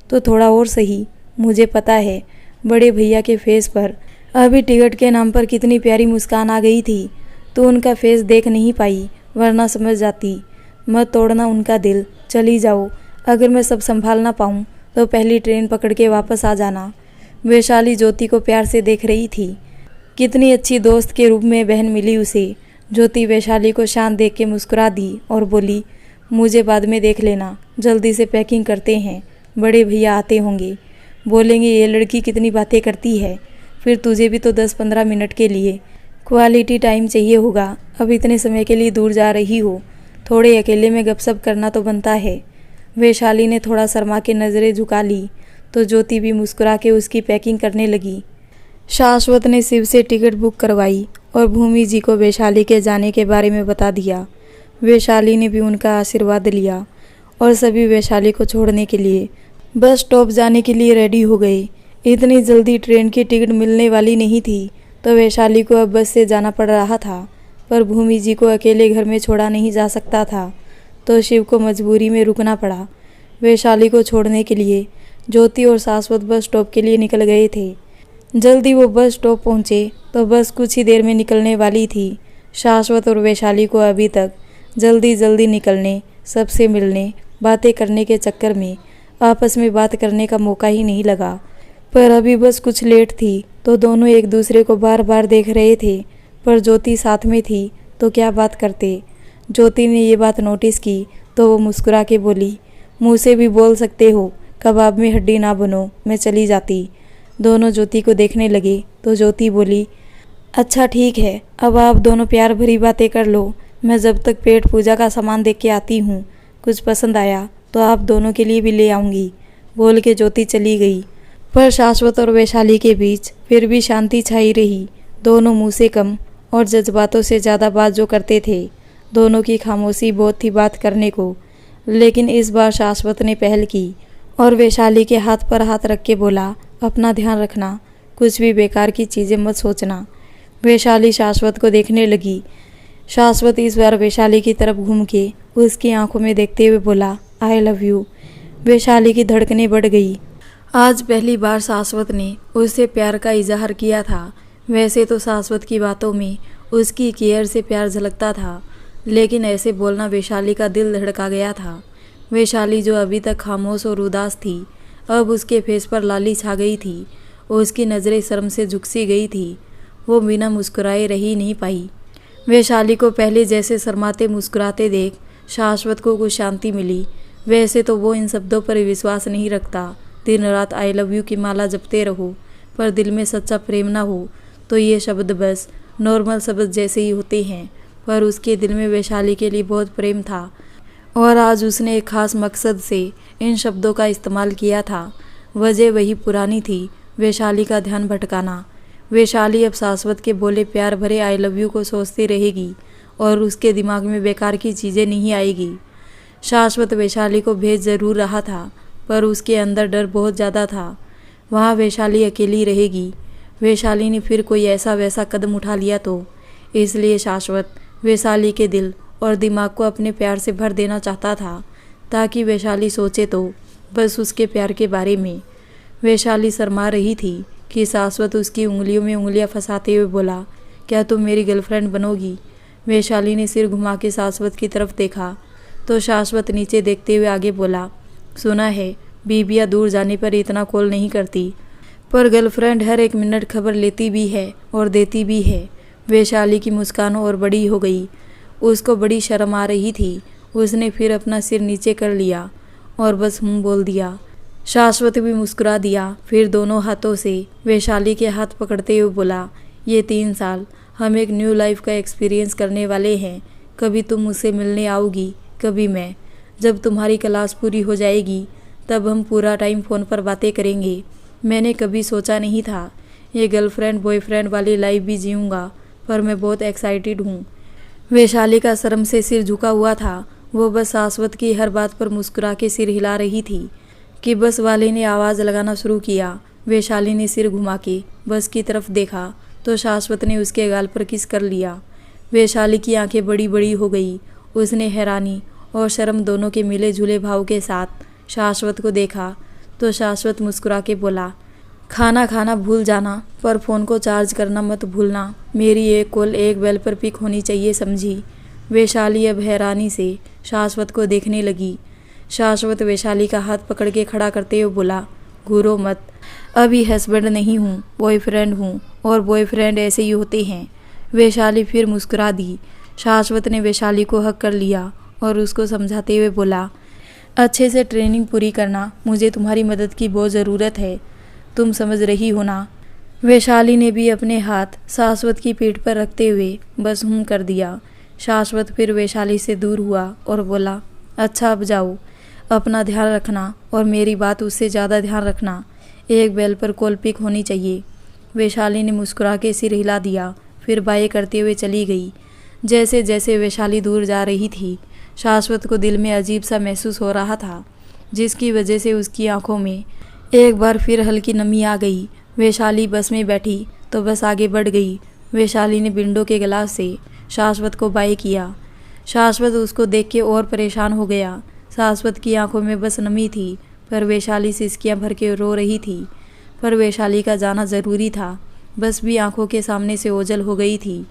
तो थोड़ा और सही। मुझे पता है बड़े भैया के फेस पर अभी टिकट के नाम पर कितनी प्यारी मुस्कान आ गई थी। तो उनका फेस देख नहीं पाई, वरना समझ जाती। मत तोड़ना उनका दिल, चली जाओ। अगर मैं सब संभाल ना पाऊँ तो पहली ट्रेन पकड़ के वापस आ जाना। वैशाली ज्योति को प्यार से देख रही थी। कितनी अच्छी दोस्त के रूप में बहन मिली उसे। ज्योति वैशाली को शांत देख के मुस्कुरा दी और बोली, मुझे बाद में देख लेना, जल्दी से पैकिंग करते हैं। बड़े भैया आते होंगे, बोलेंगे ये लड़की कितनी बातें करती है। फिर तुझे भी तो 10-15 मिनट के लिए क्वालिटी टाइम चाहिए होगा। अब इतने समय के लिए दूर जा रही हो, थोड़े अकेले में गपशप करना तो बनता है। वैशाली ने थोड़ा शर्मा के नज़रें झुका ली तो ज्योति भी मुस्कुरा के उसकी पैकिंग करने लगी। शाश्वत ने शिव से टिकट बुक करवाई और भूमि जी को वैशाली के जाने के बारे में बता दिया। वैशाली ने भी उनका आशीर्वाद लिया और सभी वैशाली को छोड़ने के लिए बस स्टॉप जाने के लिए रेडी हो गए। इतनी जल्दी ट्रेन की टिकट मिलने वाली नहीं थी तो वैशाली को अब बस से जाना पड़ रहा था। पर भूमि जी को अकेले घर में छोड़ा नहीं जा सकता था तो शिव को मजबूरी में रुकना पड़ा। वैशाली को छोड़ने के लिए ज्योति और शाश्वत बस स्टॉप के लिए निकल गए थे। जल्दी वो बस स्टॉप पहुँचे तो बस कुछ ही देर में निकलने वाली थी। शाश्वत और वैशाली को अभी तक जल्दी जल्दी निकलने, सबसे मिलने, बातें करने के चक्कर में आपस में बात करने का मौका ही नहीं लगा। पर अभी बस कुछ लेट थी तो दोनों एक दूसरे को बार बार देख रहे थे। पर ज्योति साथ में थी तो क्या बात करते। ज्योति ने ये बात नोटिस की तो वो मुस्कुरा के बोली, मुँह से भी बोल सकते हो, कबाब में हड्डी ना बनो, मैं चली जाती। दोनों ज्योति को देखने लगे तो ज्योति बोली, अच्छा ठीक है, अब आप दोनों प्यार भरी बातें कर लो। मैं जब तक पेट पूजा का सामान देख के आती हूँ, कुछ पसंद आया तो आप दोनों के लिए भी ले आऊँगी। बोल के ज्योति चली गई। पर शाश्वत और वैशाली के बीच फिर भी शांति छाई रही। दोनों मुँह से कम और जज्बातों से ज़्यादा बात जो करते थे। दोनों की खामोशी बहुत थी बात करने को, लेकिन इस बार शाश्वत ने पहल की और वैशाली के हाथ पर हाथ रख के बोला, अपना ध्यान रखना, कुछ भी बेकार की चीज़ें मत सोचना। वैशाली शाश्वत को देखने लगी। शाश्वत इस बार वैशाली की तरफ घूम के उसकी आंखों में देखते हुए बोला, आई लव यू। वैशाली की धड़कनें बढ़ गई। आज पहली बार शाश्वत ने उससे प्यार का इजहार किया था। वैसे तो शाश्वत की बातों में उसकी केयर से प्यार झलकता था, लेकिन ऐसे बोलना वैशाली का दिल धड़का गया था। वैशाली जो अभी तक खामोश और उदास थी, अब उसके फेस पर लाली छा गई थी। उसकी नज़रें शर्म से झुक सी गई थी। वो बिना मुस्कुराए रह ही नहीं पाई। वैशाली को पहले जैसे शर्माते मुस्कुराते देख शाश्वत को कुछ शांति मिली। वैसे तो वो इन शब्दों पर विश्वास नहीं रखता। दिन रात आई लव यू की माला जपते रहो, पर दिल में सच्चा प्रेम ना हो तो ये शब्द बस नॉर्मल शब्द जैसे ही होते हैं। पर उसके दिल में वैशाली के लिए बहुत प्रेम था और आज उसने एक खास मकसद से इन शब्दों का इस्तेमाल किया था। वजह वही पुरानी थी, वैशाली का ध्यान भटकाना। वैशाली अब शाश्वत के बोले प्यार भरे आई लव यू को सोचती रहेगी और उसके दिमाग में बेकार की चीज़ें नहीं आएगी। शाश्वत वैशाली को भेज ज़रूर रहा था, पर उसके अंदर डर बहुत ज़्यादा था। वहाँ वैशाली अकेली रहेगी, वैशाली ने फिर कोई ऐसा वैसा कदम उठा लिया तो। इसलिए शाश्वत वैशाली के दिल और दिमाग को अपने प्यार से भर देना चाहता था, ताकि वैशाली सोचे तो बस उसके प्यार के बारे में। वैशाली शर्मा रही थी कि शाश्वत उसकी उंगलियों में उंगलियां फंसाते हुए बोला, क्या तुम मेरी गर्लफ्रेंड बनोगी? वैशाली ने सिर घुमा के शाश्वत की तरफ देखा तो शाश्वत नीचे देखते हुए आगे बोला, सुना है बीबियाँ दूर जाने पर इतना कॉल नहीं करती, पर गर्लफ्रेंड हर एक मिनट खबर लेती भी है और देती भी है। वैशाली की मुस्कान और बड़ी हो गई, उसको बड़ी शर्म आ रही थी। उसने फिर अपना सिर नीचे कर लिया और बस बोल दिया। शाश्वत भी मुस्कुरा दिया, फिर दोनों हाथों से वैशाली के हाथ पकड़ते हुए बोला, ये 3 साल हम एक न्यू लाइफ का एक्सपीरियंस करने वाले हैं। कभी तुम मुझसे मिलने आओगी, कभी मैं। जब तुम्हारी क्लास पूरी हो जाएगी तब हम पूरा टाइम फ़ोन पर बातें करेंगे। मैंने कभी सोचा नहीं था ये गर्लफ्रेंड बॉयफ्रेंड वाली लाइफ भी जीऊँगा, पर मैं बहुत एक्साइटेड हूँ। वैशाली का शर्म से सिर झुका हुआ था, वो बस शाश्वत की हर बात पर मुस्कुरा के सिर हिला रही थी कि बस वाले ने आवाज़ लगाना शुरू किया। वैशाली ने सिर घुमा के बस की तरफ देखा तो शाश्वत ने उसके गाल पर किस कर लिया। वैशाली की आंखें बड़ी बड़ी हो गई। उसने हैरानी और शर्म दोनों के मिले जुले भाव के साथ शाश्वत को देखा तो शाश्वत मुस्कुरा के बोला, खाना खाना भूल जाना, पर फ़ोन को चार्ज करना मत भूलना। मेरी एक कॉल एक बेल पर पिक होनी चाहिए, समझी? वैशाली अब हैरानी से शाश्वत को देखने लगी। शाश्वत वैशाली का हाथ पकड़ के खड़ा करते हुए बोला, घूरो मत, अभी हस्बैंड नहीं हूँ, बॉयफ्रेंड हूँ, और बॉयफ्रेंड ऐसे ही होते हैं। वैशाली फिर मुस्कुरा दी। शाश्वत ने वैशाली को हक कर लिया और उसको समझाते हुए बोला, अच्छे से ट्रेनिंग पूरी करना, मुझे तुम्हारी मदद की बहुत ज़रूरत है, तुम समझ रही हो ना? वैशाली ने भी अपने हाथ शाश्वत की पीठ पर रखते हुए बस कर दिया। शाश्वत फिर वैशाली से दूर हुआ और बोला, अच्छा अब जाओ, अपना ध्यान रखना और मेरी बात उससे ज़्यादा ध्यान रखना। एक बेल पर कॉल पिक होनी चाहिए। वैशाली ने मुस्कुरा के सिर हिला दिया, फिर बाय करते हुए चली गई। जैसे जैसे वैशाली दूर जा रही थी, शाश्वत को दिल में अजीब सा महसूस हो रहा था, जिसकी वजह से उसकी आंखों में एक बार फिर हल्की नमी आ गई। वैशाली बस में बैठी तो बस आगे बढ़ गई। वैशाली ने विंडो के गिलास से शाश्वत को बाय किया। शाश्वत उसको देख के और परेशान हो गया। शाश्वत की आंखों में बस नमी थी, पर वैशाली सिसकियां भर के रो रही थी। पर वैशाली का जाना ज़रूरी था, बस भी आंखों के सामने से ओझल हो गई थी।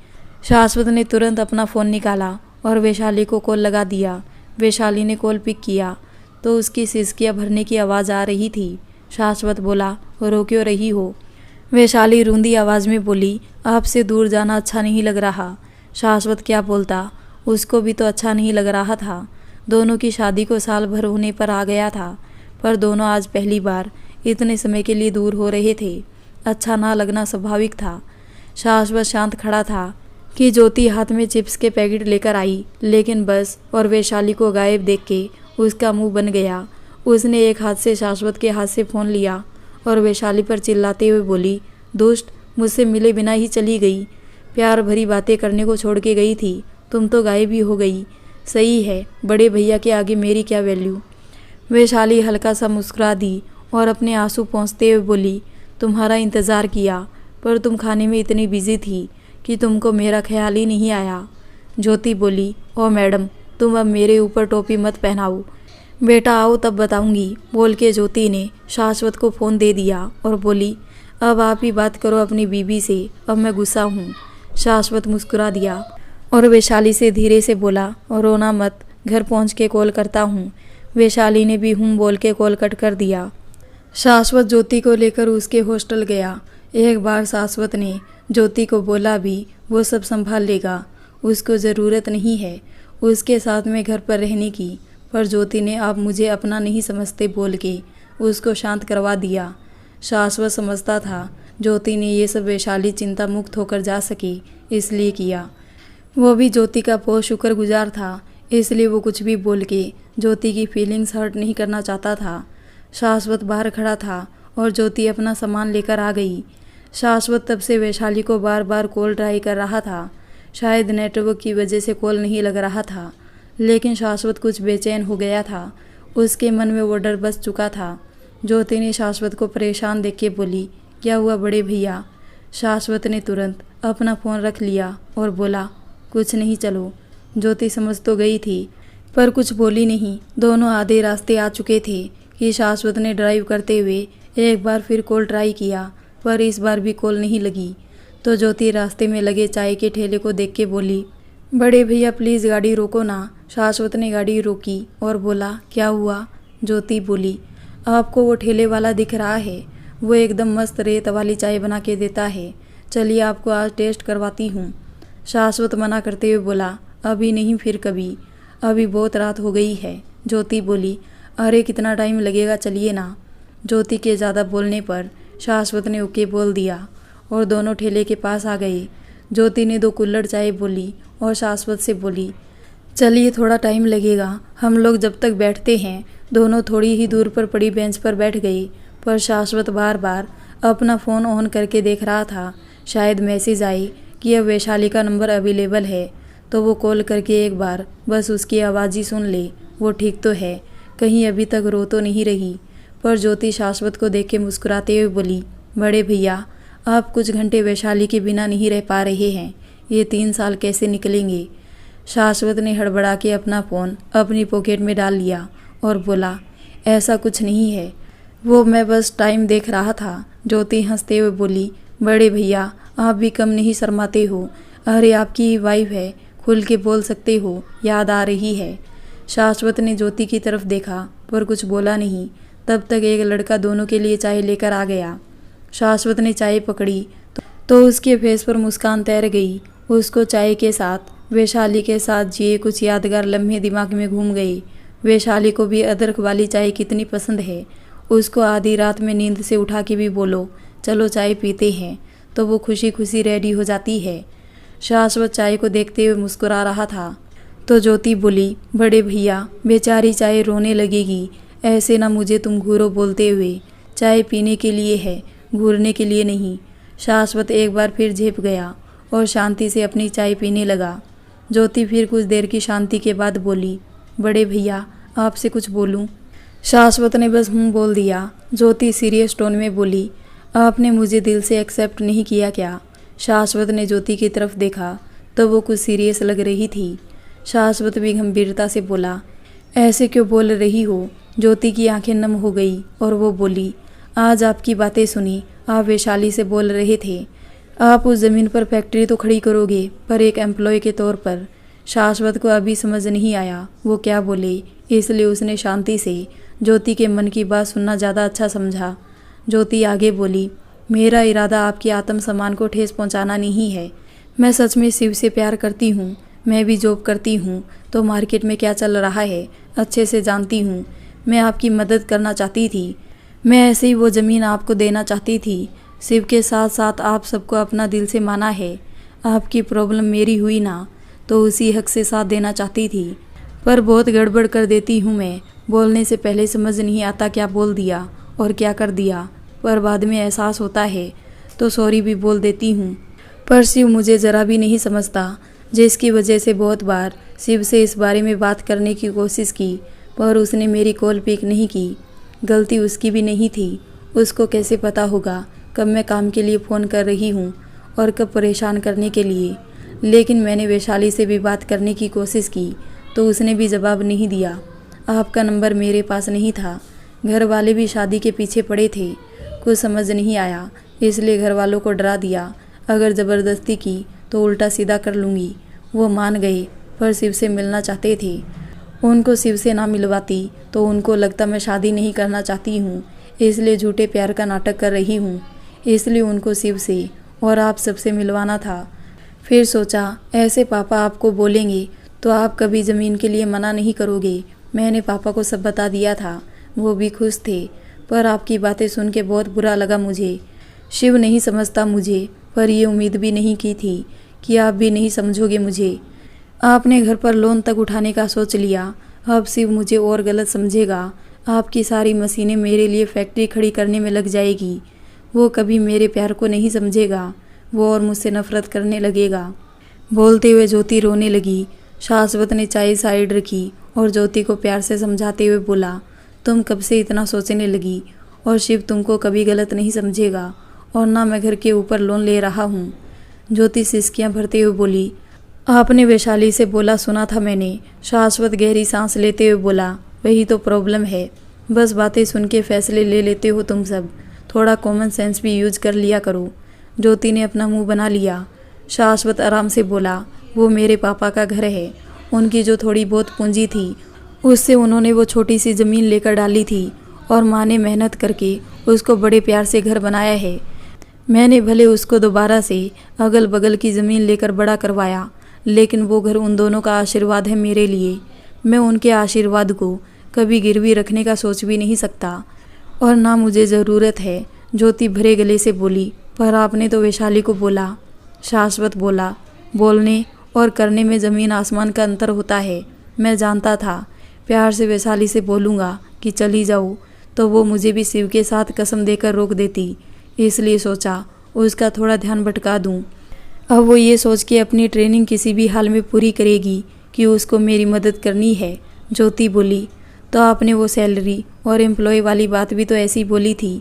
शाश्वत ने तुरंत अपना फ़ोन निकाला और वैशाली को कॉल लगा दिया। वैशाली ने कॉल पिक किया तो उसकी सिसकियां भरने की आवाज़ आ रही थी। शाश्वत बोला, रो क्यों रही हो? वैशाली रूंधी आवाज़ में बोली, आपसे दूर जाना अच्छा नहीं लग रहा। शाश्वत क्या बोलता, उसको भी तो अच्छा नहीं लग रहा था। दोनों की शादी को साल भर होने पर आ गया था, पर दोनों आज पहली बार इतने समय के लिए दूर हो रहे थे। अच्छा ना लगना स्वाभाविक था। शाश्वत शांत खड़ा था कि ज्योति हाथ में चिप्स के पैकेट लेकर आई, लेकिन बस और वैशाली को गायब देख के उसका मुंह बन गया। उसने एक हाथ से शाश्वत के हाथ से फ़ोन लिया और वैशाली पर चिल्लाते हुए बोली, दुष्ट, मुझसे मिले बिना ही चली गई। प्यार भरी बातें करने को छोड़ के गई थी, तुम तो गायब ही हो गई। सही है, बड़े भैया के आगे मेरी क्या वैल्यू? वैशाली हल्का सा मुस्कुरा दी और अपने आंसू पोंछते हुए बोली, तुम्हारा इंतज़ार किया, पर तुम खाने में इतनी बिजी थी कि तुमको मेरा ख्याल ही नहीं आया। ज्योति बोली, ओ मैडम, तुम अब मेरे ऊपर टोपी मत पहनाओ, बेटा आओ तब बताऊंगी। बोल के ज्योति ने शाश्वत को फ़ोन दे दिया और बोली, अब आप ही बात करो अपनी बीबी से, अब मैं गुस्सा हूँ। शाश्वत मुस्कुरा दिया और वैशाली से धीरे से बोला, और रोना मत, घर पहुँच के कॉल करता हूँ। वैशाली ने भी बोल के कॉल कट कर दिया। शाश्वत ज्योति को लेकर उसके हॉस्टल गया। एक बार शाश्वत ने ज्योति को बोला भी, वो सब संभाल लेगा, उसको ज़रूरत नहीं है उसके साथ में घर पर रहने की, पर ज्योति ने आप मुझे अपना नहीं समझते बोल के उसको शांत करवा दिया। शाश्वत समझता था ज्योति ने ये सब वैशाली चिंता मुक्त होकर जा सके इसलिए किया। वो भी ज्योति का बहुत शुक्रगुजार था, इसलिए वो कुछ भी बोल के ज्योति की फीलिंग्स हर्ट नहीं करना चाहता था। शाश्वत बाहर खड़ा था और ज्योति अपना सामान लेकर आ गई। शाश्वत तब से वैशाली को बार बार कॉल ट्राई कर रहा था। शायद नेटवर्क की वजह से कॉल नहीं लग रहा था, लेकिन शाश्वत कुछ बेचैन हो गया था। उसके मन में वो डर बस चुका था। ज्योति ने शाश्वत को परेशान देख के बोली, क्या हुआ बड़े भैया? शाश्वत ने तुरंत अपना फ़ोन रख लिया और बोला, कुछ नहीं, चलो। ज्योति समझ तो गई थी, पर कुछ बोली नहीं। दोनों आधे रास्ते आ चुके थे कि शाश्वत ने ड्राइव करते हुए एक बार फिर कॉल ट्राई किया, पर इस बार भी कॉल नहीं लगी। तो ज्योति रास्ते में लगे चाय के ठेले को देख के बोली, बड़े भैया प्लीज़ गाड़ी रोको ना। शाश्वत ने गाड़ी रोकी और बोला, क्या हुआ? ज्योति बोली, आपको वो ठेले वाला दिख रहा है, वो एकदम मस्त रेत वाली चाय बना के देता है, चलिए आपको आज टेस्ट करवाती हूँ। शाश्वत मना करते हुए बोला, अभी नहीं, फिर कभी, अभी बहुत रात हो गई है। ज्योति बोली, अरे कितना टाइम लगेगा, चलिए ना। ज्योति के ज़्यादा बोलने पर शाश्वत ने ओके बोल दिया और दोनों ठेले के पास आ गए। ज्योति ने 2 कुल्हड़ चाय बोली और शाश्वत से बोली, चलिए थोड़ा टाइम लगेगा, हम लोग जब तक बैठते हैं। दोनों थोड़ी ही दूर पर पड़ी बेंच पर बैठ गए, पर शाश्वत बार बार अपना फ़ोन ऑन करके देख रहा था। शायद मैसेज आई कि अब वैशाली का नंबर अवेलेबल है, तो वो कॉल करके एक बार बस उसकी आवाज़ ही सुन ले, वो ठीक तो है, कहीं अभी तक रो तो नहीं रही। पर ज्योति शाश्वत को देख के मुस्कुराते हुए बोली, बड़े भैया आप कुछ घंटे वैशाली के बिना नहीं रह पा रहे हैं, ये 3 साल कैसे निकलेंगे? शाश्वत ने हड़बड़ा के अपना फ़ोन अपनी पॉकेट में डाल लिया और बोला, ऐसा कुछ नहीं है, वो मैं बस टाइम देख रहा था। ज्योति हंसते हुए बोली, बड़े भैया आप भी कम नहीं शर्माते हो, अरे आपकी ही वाइफ है, खुल के बोल सकते हो, याद आ रही है। शाश्वत ने ज्योति की तरफ देखा पर कुछ बोला नहीं। तब तक एक लड़का दोनों के लिए चाय लेकर आ गया। शाश्वत ने चाय पकड़ी तो उसके फेस पर मुस्कान तैर गई। उसको चाय के साथ वैशाली के साथ जिए कुछ यादगार लम्हे दिमाग में घूम गए। वैशाली को भी अदरक वाली चाय कितनी पसंद है। उसको आधी रात में नींद से उठा के भी बोलो चलो चाय पीते हैं, तो वो खुशी खुशी रेडी हो जाती है। शाश्वत चाय को देखते हुए मुस्कुरा रहा था तो ज्योति बोली, बड़े भैया बेचारी चाय रोने लगेगी, ऐसे ना मुझे तुम घूरो बोलते हुए, चाय पीने के लिए है, घूरने के लिए नहीं। शाश्वत एक बार फिर झेप गया और शांति से अपनी चाय पीने लगा। ज्योति फिर कुछ देर की शांति के बाद बोली, बड़े भैया आपसे कुछ बोलूं? शाश्वत ने बस बोल दिया। ज्योति सीरियस टोन में बोली, आपने मुझे दिल से एक्सेप्ट नहीं किया क्या? शाश्वत ने ज्योति की तरफ देखा तो वो कुछ सीरियस लग रही थी। शाश्वत भी गंभीरता से बोला, ऐसे क्यों बोल रही हो? ज्योति की आंखें नम हो गई और वो बोली, आज आपकी बातें सुनी, आप वैशाली से बोल रहे थे आप उस ज़मीन पर फैक्ट्री तो खड़ी करोगे, पर एक एम्प्लॉय के तौर पर। शाश्वत को अभी समझ नहीं आया वो क्या बोले, इसलिए उसने शांति से ज्योति के मन की बात सुनना ज़्यादा अच्छा समझा। ज्योति आगे बोली, मेरा इरादा आपकी आत्मसम्मान को ठेस पहुंचाना नहीं है। मैं सच में शिव से प्यार करती हूँ, मैं भी जॉब करती हूँ, तो मार्केट में क्या चल रहा है अच्छे से जानती हूँ। मैं आपकी मदद करना चाहती थी, मैं ऐसे ही वो ज़मीन आपको देना चाहती थी। शिव के साथ साथ आप सबको अपना दिल से माना है। आपकी प्रॉब्लम मेरी हुई ना, तो उसी हक से साथ देना चाहती थी, पर बहुत गड़बड़ कर देती हूँ मैं। बोलने से पहले समझ नहीं आता क्या बोल दिया और क्या कर दिया, पर बाद में एहसास होता है तो सॉरी भी बोल देती हूँ। पर शिव मुझे ज़रा भी नहीं समझता, जिसकी वजह से बहुत बार शिव से इस बारे में बात करने की कोशिश की, पर उसने मेरी कॉल पिक नहीं की। गलती उसकी भी नहीं थी, उसको कैसे पता होगा कब मैं काम के लिए फ़ोन कर रही हूँ और कब परेशान करने के लिए। लेकिन मैंने वैशाली से भी बात करने की कोशिश की तो उसने भी जवाब नहीं दिया। आपका नंबर मेरे पास नहीं था, घर वाले भी शादी के पीछे पड़े थे, कुछ समझ नहीं आया, इसलिए घर वालों को डरा दिया, अगर ज़बरदस्ती की तो उल्टा सीधा कर लूँगी। वो मान गए, पर शिव से मिलना चाहते थे। उनको शिव से ना मिलवाती तो उनको लगता मैं शादी नहीं करना चाहती हूँ, इसलिए झूठे प्यार का नाटक कर रही हूँ। इसलिए उनको शिव से और आप सबसे मिलवाना था। फिर सोचा ऐसे पापा आपको बोलेंगे तो आप कभी ज़मीन के लिए मना नहीं करोगे। मैंने पापा को सब बता दिया था, वो भी खुश थे, पर आपकी बातें सुन के बहुत बुरा लगा मुझे। शिव नहीं समझता मुझे, पर ये उम्मीद भी नहीं की थी कि आप भी नहीं समझोगे मुझे। आपने घर पर लोन तक उठाने का सोच लिया, अब शिव मुझे और गलत समझेगा। आपकी सारी मशीनें मेरे लिए फैक्ट्री खड़ी करने में लग जाएगी। वो कभी मेरे प्यार को नहीं समझेगा, वो और मुझसे नफरत करने लगेगा। बोलते हुए ज्योति रोने लगी। शाश्वत ने चाय साइड रखी और ज्योति को प्यार से समझाते हुए बोला, तुम कब से इतना सोचने लगी, और शिव तुमको कभी गलत नहीं समझेगा, और ना मैं घर के ऊपर लोन ले रहा हूँ। ज्योति सिसकियाँ भरते हुए बोली, आपने वैशाली से बोला सुना था मैंने। शाश्वत गहरी सांस लेते हुए बोला, वही तो प्रॉब्लम है, बस बातें सुन के फैसले ले लेते हो तुम सब, थोड़ा कॉमन सेंस भी यूज कर लिया करो। ज्योति ने अपना मुंह बना लिया। शाश्वत आराम से बोला, वो मेरे पापा का घर है, उनकी जो थोड़ी बहुत पूंजी थी उससे उन्होंने वो छोटी सी ज़मीन लेकर डाली थी, और माँ ने मेहनत करके उसको बड़े प्यार से घर बनाया है। मैंने भले उसको दोबारा से अगल बगल की ज़मीन लेकर बड़ा करवाया, लेकिन वो घर उन दोनों का आशीर्वाद है मेरे लिए। मैं उनके आशीर्वाद को कभी गिरवी रखने का सोच भी नहीं सकता, और ना मुझे ज़रूरत है। ज्योति भरे गले से बोली, पर आपने तो वैशाली को बोला। शाश्वत बोला, बोलने और करने में ज़मीन आसमान का अंतर होता है। मैं जानता था प्यार से वैशाली से बोलूँगा कि चली जाओ तो वो मुझे भी शिव के साथ कसम देकर रोक देती, इसलिए सोचा उसका थोड़ा ध्यान भटका दूँ। अब वो ये सोच के अपनी ट्रेनिंग किसी भी हाल में पूरी करेगी कि उसको मेरी मदद करनी है। ज्योति बोली, तो आपने वो सैलरी और एम्प्लॉय वाली बात भी तो ऐसी बोली थी।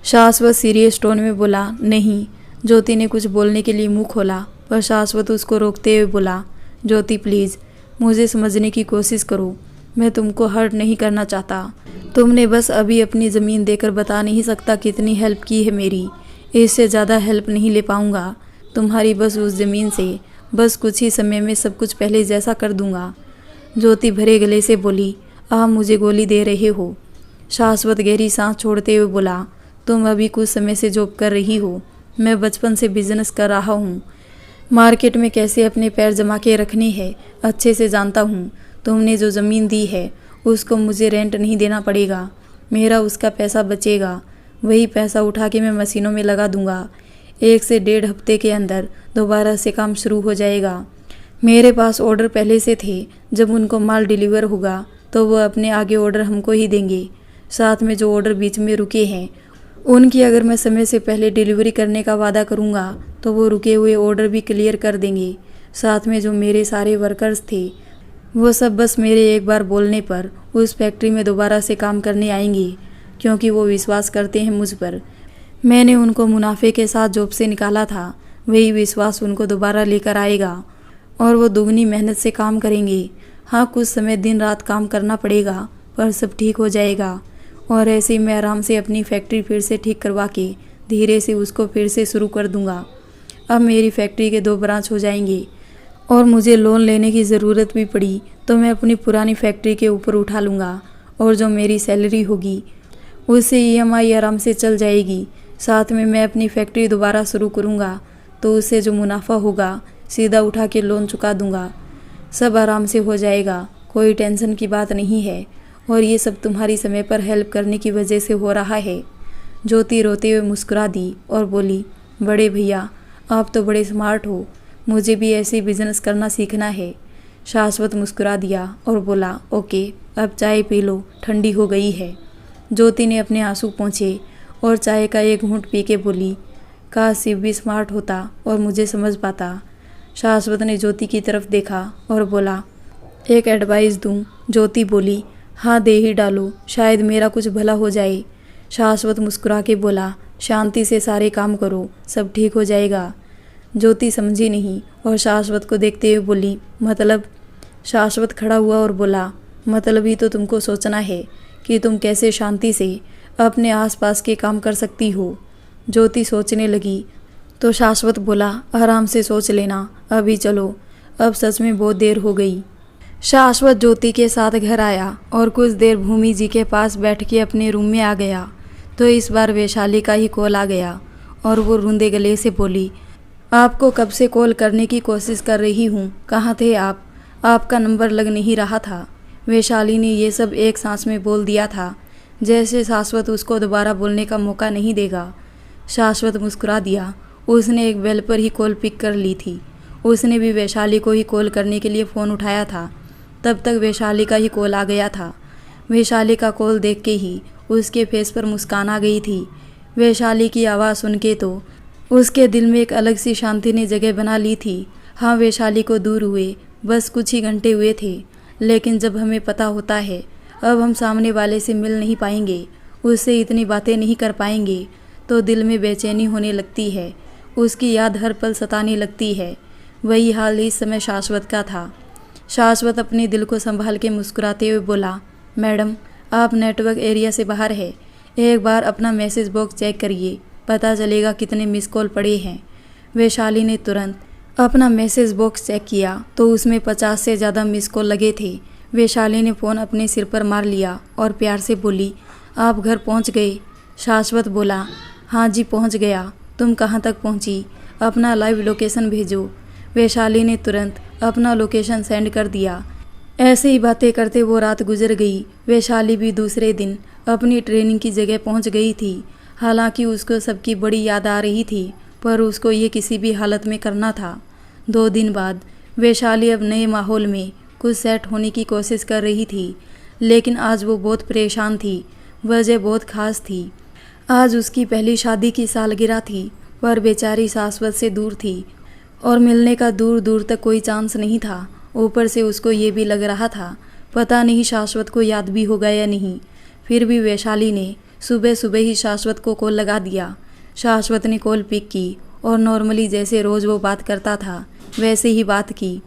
शाश्वत सीरियस टोन में बोला, नहीं। ज्योति ने कुछ बोलने के लिए मुंह खोला, पर शाश्वत उसको रोकते हुए बोला, ज्योति प्लीज़ मुझे समझने की कोशिश करो, मैं तुमको हर्ट नहीं करना चाहता। तुमने बस अभी अपनी ज़मीन देकर बता नहीं सकता कितनी हेल्प की है मेरी, इससे ज़्यादा हेल्प नहीं ले पाऊँगा तुम्हारी। बस उस ज़मीन से बस कुछ ही समय में सब कुछ पहले जैसा कर दूँगा। ज्योति भरे गले से बोली, आप मुझे गोली दे रहे हो। शाश्वत गहरी सांस छोड़ते हुए बोला, तुम अभी कुछ समय से जॉब कर रही हो, मैं बचपन से बिजनेस कर रहा हूँ, मार्केट में कैसे अपने पैर जमा के रखने हैं अच्छे से जानता हूँ। तुमने जो ज़मीन दी है उसको मुझे रेंट नहीं देना पड़ेगा, मेरा उसका पैसा बचेगा, वही पैसा उठा के मैं मशीनों में लगा दूंगा। 1 से 1.5 हफ्ते के अंदर दोबारा से काम शुरू हो जाएगा। मेरे पास ऑर्डर पहले से थे, जब उनको माल डिलीवर होगा तो वो अपने आगे ऑर्डर हमको ही देंगे। साथ में जो ऑर्डर बीच में रुके हैं उनकी अगर मैं समय से पहले डिलीवरी करने का वादा करूंगा तो वो रुके हुए ऑर्डर भी क्लियर कर देंगे। साथ में जो मेरे सारे वर्कर्स थे वो सब बस मेरे एक बार बोलने पर उस फैक्ट्री में दोबारा से काम करने आएंगे, क्योंकि वो विश्वास करते हैं मुझ पर। मैंने उनको मुनाफे के साथ जॉब से निकाला था, वही विश्वास उनको दोबारा लेकर आएगा और वो दुगनी मेहनत से काम करेंगे। हाँ, कुछ समय दिन रात काम करना पड़ेगा, पर सब ठीक हो जाएगा। और ऐसे ही मैं आराम से अपनी फैक्ट्री फिर से ठीक करवा के धीरे से उसको फिर से शुरू कर दूंगा। अब मेरी फैक्ट्री के 2 ब्रांच हो जाएंगे, और मुझे लोन लेने की ज़रूरत भी पड़ी तो मैं अपनी पुरानी फैक्ट्री के ऊपर उठा लूँगा, और जो मेरी सैलरी होगी उससे EMI आराम से चल जाएगी। साथ में मैं अपनी फैक्ट्री दोबारा शुरू करूँगा तो उससे जो मुनाफा होगा सीधा उठा के लोन चुका दूँगा। सब आराम से हो जाएगा, कोई टेंशन की बात नहीं है, और ये सब तुम्हारी समय पर हेल्प करने की वजह से हो रहा है। ज्योति रोते हुए मुस्कुरा दी और बोली, बड़े भैया आप तो बड़े स्मार्ट हो, मुझे भी ऐसे बिजनेस करना सीखना है। शाश्वत मुस्कुरा दिया और बोला, ओके अब चाय पी लो, ठंडी हो गई है। ज्योति ने अपने आंसू पोंछे और चाय का एक घूंट पी के बोली, काश शिव भी स्मार्ट होता और मुझे समझ पाता। शाश्वत ने ज्योति की तरफ देखा और बोला, एक एडवाइस दूं? ज्योति बोली, हाँ दे ही डालो, शायद मेरा कुछ भला हो जाए। शाश्वत मुस्कुरा के बोला, शांति से सारे काम करो, सब ठीक हो जाएगा। ज्योति समझी नहीं और शाश्वत को देखते हुए बोली, मतलब? शाश्वत खड़ा हुआ और बोला, मतलब ही तो तुमको सोचना है कि तुम कैसे शांति से अपने आसपास के काम कर सकती हो। ज्योति सोचने लगी तो शाश्वत बोला, आराम से सोच लेना, अभी चलो, अब सच में बहुत देर हो गई। शाश्वत ज्योति के साथ घर आया और कुछ देर भूमि जी के पास बैठ के अपने रूम में आ गया तो इस बार वैशाली का ही कॉल आ गया और वो रूंधे गले से बोली, आपको कब से कॉल करने की कोशिश कर रही हूँ, कहाँ थे आप? आपका नंबर लग नहीं रहा था। वैशाली ने ये सब एक सांस में बोल दिया था, जैसे शाश्वत उसको दोबारा बोलने का मौका नहीं देगा। शाश्वत मुस्कुरा दिया, उसने एक बेल पर ही कॉल पिक कर ली थी। उसने भी वैशाली को ही कॉल करने के लिए फ़ोन उठाया था। तब तक वैशाली का ही कॉल आ गया था। वैशाली का कॉल देख के ही उसके फेस पर मुस्कान आ गई थी। वैशाली की आवाज़ सुन के तो उसके दिल में एक अलग सी शांति ने जगह बना ली थी। हाँ, वैशाली को दूर हुए बस कुछ ही घंटे हुए थे, लेकिन जब हमें पता होता है अब हम सामने वाले से मिल नहीं पाएंगे, उससे इतनी बातें नहीं कर पाएंगे, तो दिल में बेचैनी होने लगती है, उसकी याद हर पल सताने लगती है। वही हाल इस समय शाश्वत का था। शाश्वत अपने दिल को संभाल के मुस्कुराते हुए बोला, मैडम आप नेटवर्क एरिया से बाहर है, एक बार अपना मैसेज बॉक्स चेक करिए, पता चलेगा कितने मिस कॉल पड़े हैं। वैशाली ने तुरंत अपना मैसेज बॉक्स चेक किया तो उसमें 50 से ज़्यादा मिस कॉल लगे थे। वैशाली ने फ़ोन अपने सिर पर मार लिया और प्यार से बोली, आप घर पहुंच गए? शाश्वत बोला, हाँ जी पहुंच गया। तुम कहाँ तक पहुंची? अपना लाइव लोकेशन भेजो। वैशाली ने तुरंत अपना लोकेशन सेंड कर दिया। ऐसे ही बातें करते वो रात गुजर गई। वैशाली भी दूसरे दिन अपनी ट्रेनिंग की जगह पहुंच गई थी। हालांकि उसको सबकी बड़ी याद आ रही थी, पर उसको ये किसी भी हालत में करना था। 2 दिन बाद वैशाली अब नए माहौल में कुछ सेट होने की कोशिश कर रही थी, लेकिन आज वो बहुत परेशान थी। वजह बहुत खास थी। आज उसकी पहली शादी की सालगिरह थी, पर बेचारी शाश्वत से दूर थी और मिलने का दूर दूर तक कोई चांस नहीं था। ऊपर से उसको ये भी लग रहा था पता नहीं शाश्वत को याद भी होगा या नहीं। फिर भी वैशाली ने सुबह सुबह ही शाश्वत को कॉल लगा दिया। शाश्वत ने कॉल पिक की और नॉर्मली जैसे रोज़ वो बात करता था वैसे ही बात की।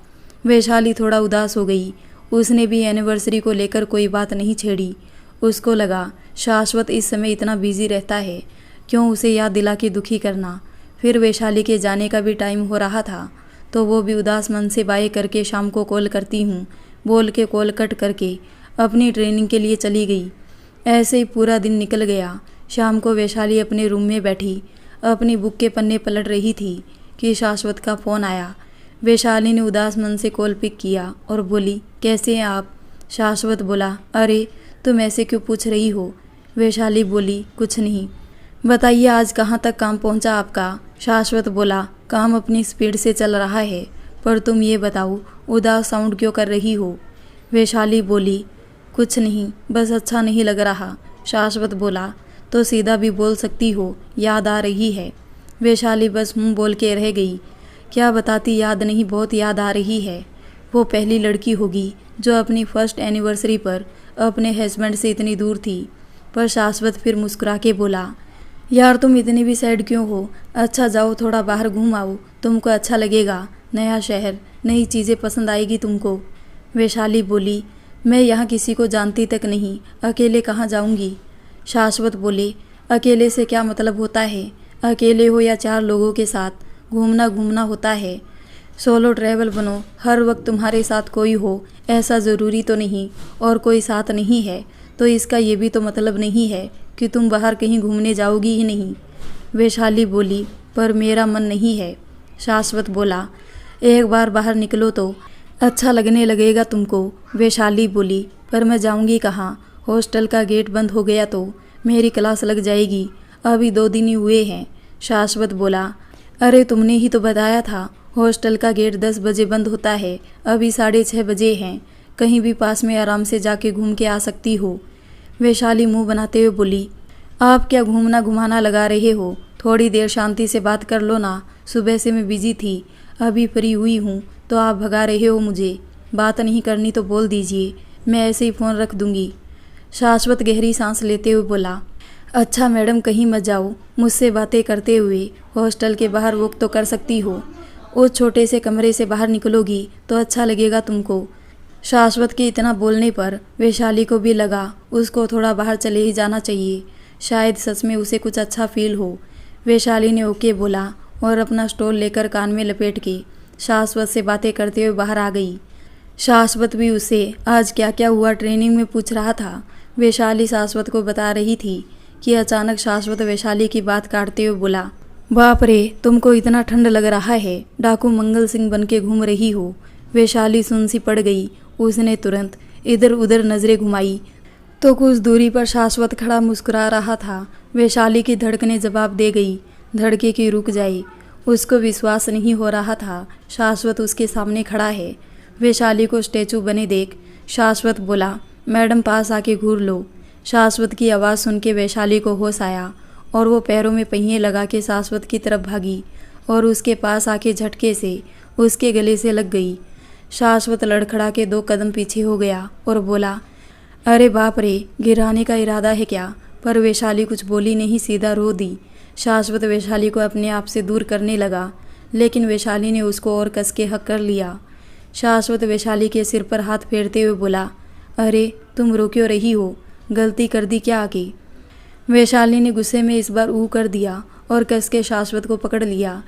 वैशाली थोड़ा उदास हो गई। उसने भी एनिवर्सरी को लेकर कोई बात नहीं छेड़ी। उसको लगा शाश्वत इस समय इतना बिजी रहता है, क्यों उसे याद दिला के दुखी करना। फिर वैशाली के जाने का भी टाइम हो रहा था, तो वो भी उदास मन से बाय करके शाम को कॉल करती हूँ बोल के कॉल कट करके अपनी ट्रेनिंग के लिए चली गई। ऐसे ही पूरा दिन निकल गया। शाम को वैशाली अपने रूम में बैठी अपनी बुक के पन्ने पलट रही थी कि शाश्वत का फ़ोन आया। वैशाली ने उदास मन से कॉल पिक किया और बोली, कैसे हैं आप? शाश्वत बोला, अरे तुम ऐसे क्यों पूछ रही हो? वैशाली बोली, कुछ नहीं। बताइए आज कहाँ तक काम पहुँचा आपका? शाश्वत बोला, काम अपनी स्पीड से चल रहा है, पर तुम ये बताओ उदास साउंड क्यों कर रही हो? वैशाली बोली, कुछ नहीं, बस अच्छा नहीं लग रहा। शाश्वत बोला, तो सीधा भी बोल सकती हो, याद आ रही है। वैशाली बस बोल के रह गई। क्या बताती, याद नहीं, बहुत याद आ रही है। वो पहली लड़की होगी जो अपनी फर्स्ट एनिवर्सरी पर अपने हस्बैंड से इतनी दूर थी। पर शाश्वत फिर मुस्कुरा के बोला, यार तुम इतनी भी सैड क्यों हो? अच्छा जाओ थोड़ा बाहर घूम आओ, तुमको अच्छा लगेगा। नया शहर, नई चीज़ें पसंद आएगी तुमको। वैशाली बोली, मैं यहाँ किसी को जानती तक नहीं, अकेले कहाँ जाऊँगी? शाश्वत बोले, अकेले से क्या मतलब होता है? अकेले हो या 4 लोगों के साथ, घूमना घूमना होता है। सोलो ट्रैवल बनो, हर वक्त तुम्हारे साथ कोई हो ऐसा ज़रूरी तो नहीं, और कोई साथ नहीं है तो इसका ये भी तो मतलब नहीं है कि तुम बाहर कहीं घूमने जाओगी ही नहीं। वैशाली बोली, पर मेरा मन नहीं है। शाश्वत बोला, एक बार बाहर निकलो तो अच्छा लगने लगेगा तुमको। वैशाली बोली, पर मैं जाऊंगी कहाँ? हॉस्टल का गेट बंद हो गया तो मेरी क्लास लग जाएगी, अभी 2 दिन ही हुए हैं। शाश्वत बोला, अरे तुमने ही तो बताया था हॉस्टल का गेट 10 बजे बंद होता है, अभी 6:30 बजे हैं, कहीं भी पास में आराम से जाके घूम के आ सकती हो। वैशाली मुंह बनाते हुए बोली, आप क्या घूमना घुमाना लगा रहे हो? थोड़ी देर शांति से बात कर लो ना, सुबह से मैं बिजी थी, अभी फ्री हुई हूँ तो आप भगा रहे हो मुझे। बात नहीं करनी तो बोल दीजिए, मैं ऐसे ही फ़ोन रख दूँगी। शाश्वत गहरी सांस लेते हुए बोला, अच्छा मैडम कहीं मत जाओ, मुझसे बातें करते हुए हॉस्टल के बाहर वॉक तो कर सकती हो। उस छोटे से कमरे से बाहर निकलोगी तो अच्छा लगेगा तुमको। शाश्वत के इतना बोलने पर वैशाली को भी लगा उसको थोड़ा बाहर चले ही जाना चाहिए, शायद सच में उसे कुछ अच्छा फील हो। वैशाली ने ओके बोला और अपना स्टॉल लेकर कान में लपेट के शाश्वत से बातें करते हुए बाहर आ गई। शाश्वत भी उसे आज क्या क्या हुआ ट्रेनिंग में पूछ रहा था। वैशाली शाश्वत को बता रही थी कि अचानक शाश्वत वैशाली की बात काटते हुए बोला, बाप रे तुमको इतना ठंड लग रहा है, डाकू मंगल सिंह बन के घूम रही हो। वैशाली सुन सी पड़ गई। उसने तुरंत इधर उधर नजरें घुमाई तो कुछ दूरी पर शाश्वत खड़ा मुस्कुरा रहा था। वैशाली की धड़कनें जवाब दे गई, धड़के की रुक जाई। उसको विश्वास नहीं हो रहा था शाश्वत उसके सामने खड़ा है। वैशाली को स्टैचू बने देख शाश्वत बोला, मैडम पास आके घूर लो। शाश्वत की आवाज़ सुन के वैशाली को होश आया। और वो पैरों में पहिए लगा के शाश्वत की तरफ भागी और उसके पास आके झटके से उसके गले से लग गई। शाश्वत लड़खड़ा के 2 कदम पीछे हो गया और बोला, अरे बाप रे, गिराने का इरादा है क्या? पर वैशाली कुछ बोली नहीं, सीधा रो दी। शाश्वत वैशाली को अपने आप से दूर करने लगा, लेकिन वैशाली ने उसको और कस के हक कर लिया। शाश्वत वैशाली के सिर पर हाथ फेरते हुए बोला, अरे तुम रो क्यों रही हो? गलती कर दी क्या आगे? वैशाली ने गुस्से में इस बार ऊ कर दिया और कस के शाश्वत को पकड़ लिया,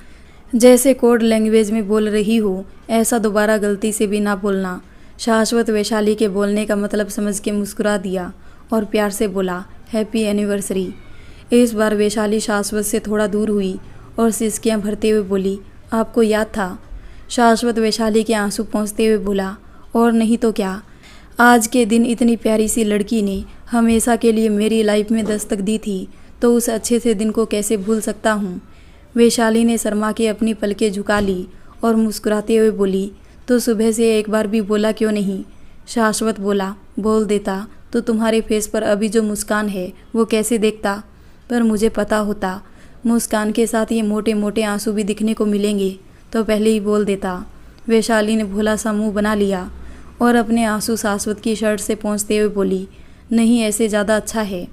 जैसे कोड लैंग्वेज में बोल रही हो, ऐसा दोबारा गलती से भी ना बोलना। शाश्वत वैशाली के बोलने का मतलब समझ के मुस्कुरा दिया और प्यार से बोला, हैप्पी एनिवर्सरी। इस बार वैशाली शाश्वत से थोड़ा दूर हुई और सिसकियां भरते हुए बोली, आपको याद था? शाश्वत वैशाली के आंसू पोंछते हुए बोला, और नहीं तो क्या, आज के दिन इतनी प्यारी सी लड़की ने हमेशा के लिए मेरी लाइफ में दस्तक दी थी, तो उस अच्छे से दिन को कैसे भूल सकता हूँ। वैशाली ने शर्मा के अपनी पलकें झुका ली और मुस्कुराते हुए बोली, तो सुबह से एक बार भी बोला क्यों नहीं? शाश्वत बोला, बोल देता तो तुम्हारे फेस पर अभी जो मुस्कान है वो कैसे देखता, पर मुझे पता होता मुस्कान के साथ ये मोटे मोटे आंसू भी दिखने को मिलेंगे तो पहले ही बोल देता। वैशाली ने भोला सा मुँह बना लिया और अपने आंसू शाश्वत की शर्ट से पोंछते हुए बोली, नहीं ऐसे ज़्यादा अच्छा है।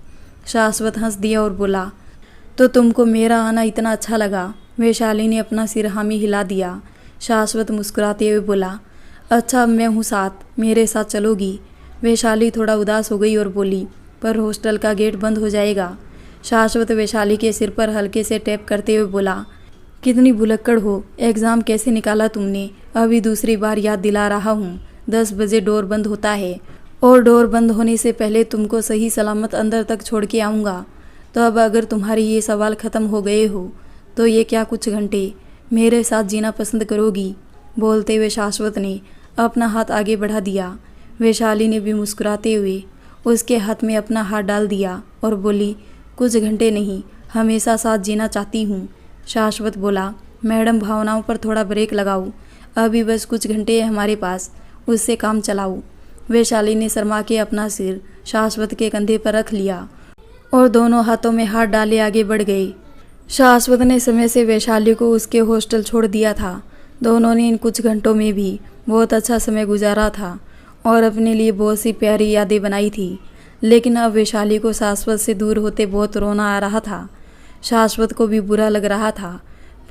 शाश्वत हंस दिया और बोला, तो तुमको मेरा आना इतना अच्छा लगा? वैशाली ने अपना सिर हामी हिला दिया। शाश्वत मुस्कुराते हुए बोला, अच्छा अब मैं हूँ साथ, मेरे साथ चलोगी? वैशाली थोड़ा उदास हो गई और बोली, पर हॉस्टल का गेट बंद हो जाएगा। शाश्वत वैशाली के सिर पर हल्के से टैप करते हुए बोला, कितनी भुलक्कड़ हो, एग्ज़ाम कैसे निकाला तुमने? अभी दूसरी बार याद दिला रहा हूँ, 10 बजे डोर बंद होता है और डोर बंद होने से पहले तुमको सही सलामत अंदर तक छोड़ के आऊँगा। तो अब अगर तुम्हारे ये सवाल ख़त्म हो गए हो तो ये क्या कुछ घंटे मेरे साथ जीना पसंद करोगी? बोलते हुए शाश्वत ने अपना हाथ आगे बढ़ा दिया। वैशाली ने भी मुस्कुराते हुए उसके हाथ में अपना हाथ डाल दिया और बोली, कुछ घंटे नहीं, हमेशा साथ जीना चाहती हूँ। शाश्वत बोला, मैडम भावनाओं पर थोड़ा ब्रेक लगाओ, अभी बस कुछ घंटे है हमारे पास, उससे काम चलाओ। वैशाली ने शर्मा के अपना सिर शाश्वत के कंधे पर रख लिया और दोनों हाथों में हाथ डाले आगे बढ़ गए। शाश्वत ने समय से वैशाली को उसके हॉस्टल छोड़ दिया था। दोनों ने इन कुछ घंटों में भी बहुत अच्छा समय गुजारा था और अपने लिए बहुत सी प्यारी यादें बनाई थी, लेकिन अब वैशाली को शाश्वत से दूर होते बहुत रोना आ रहा था। शाश्वत को भी बुरा लग रहा था,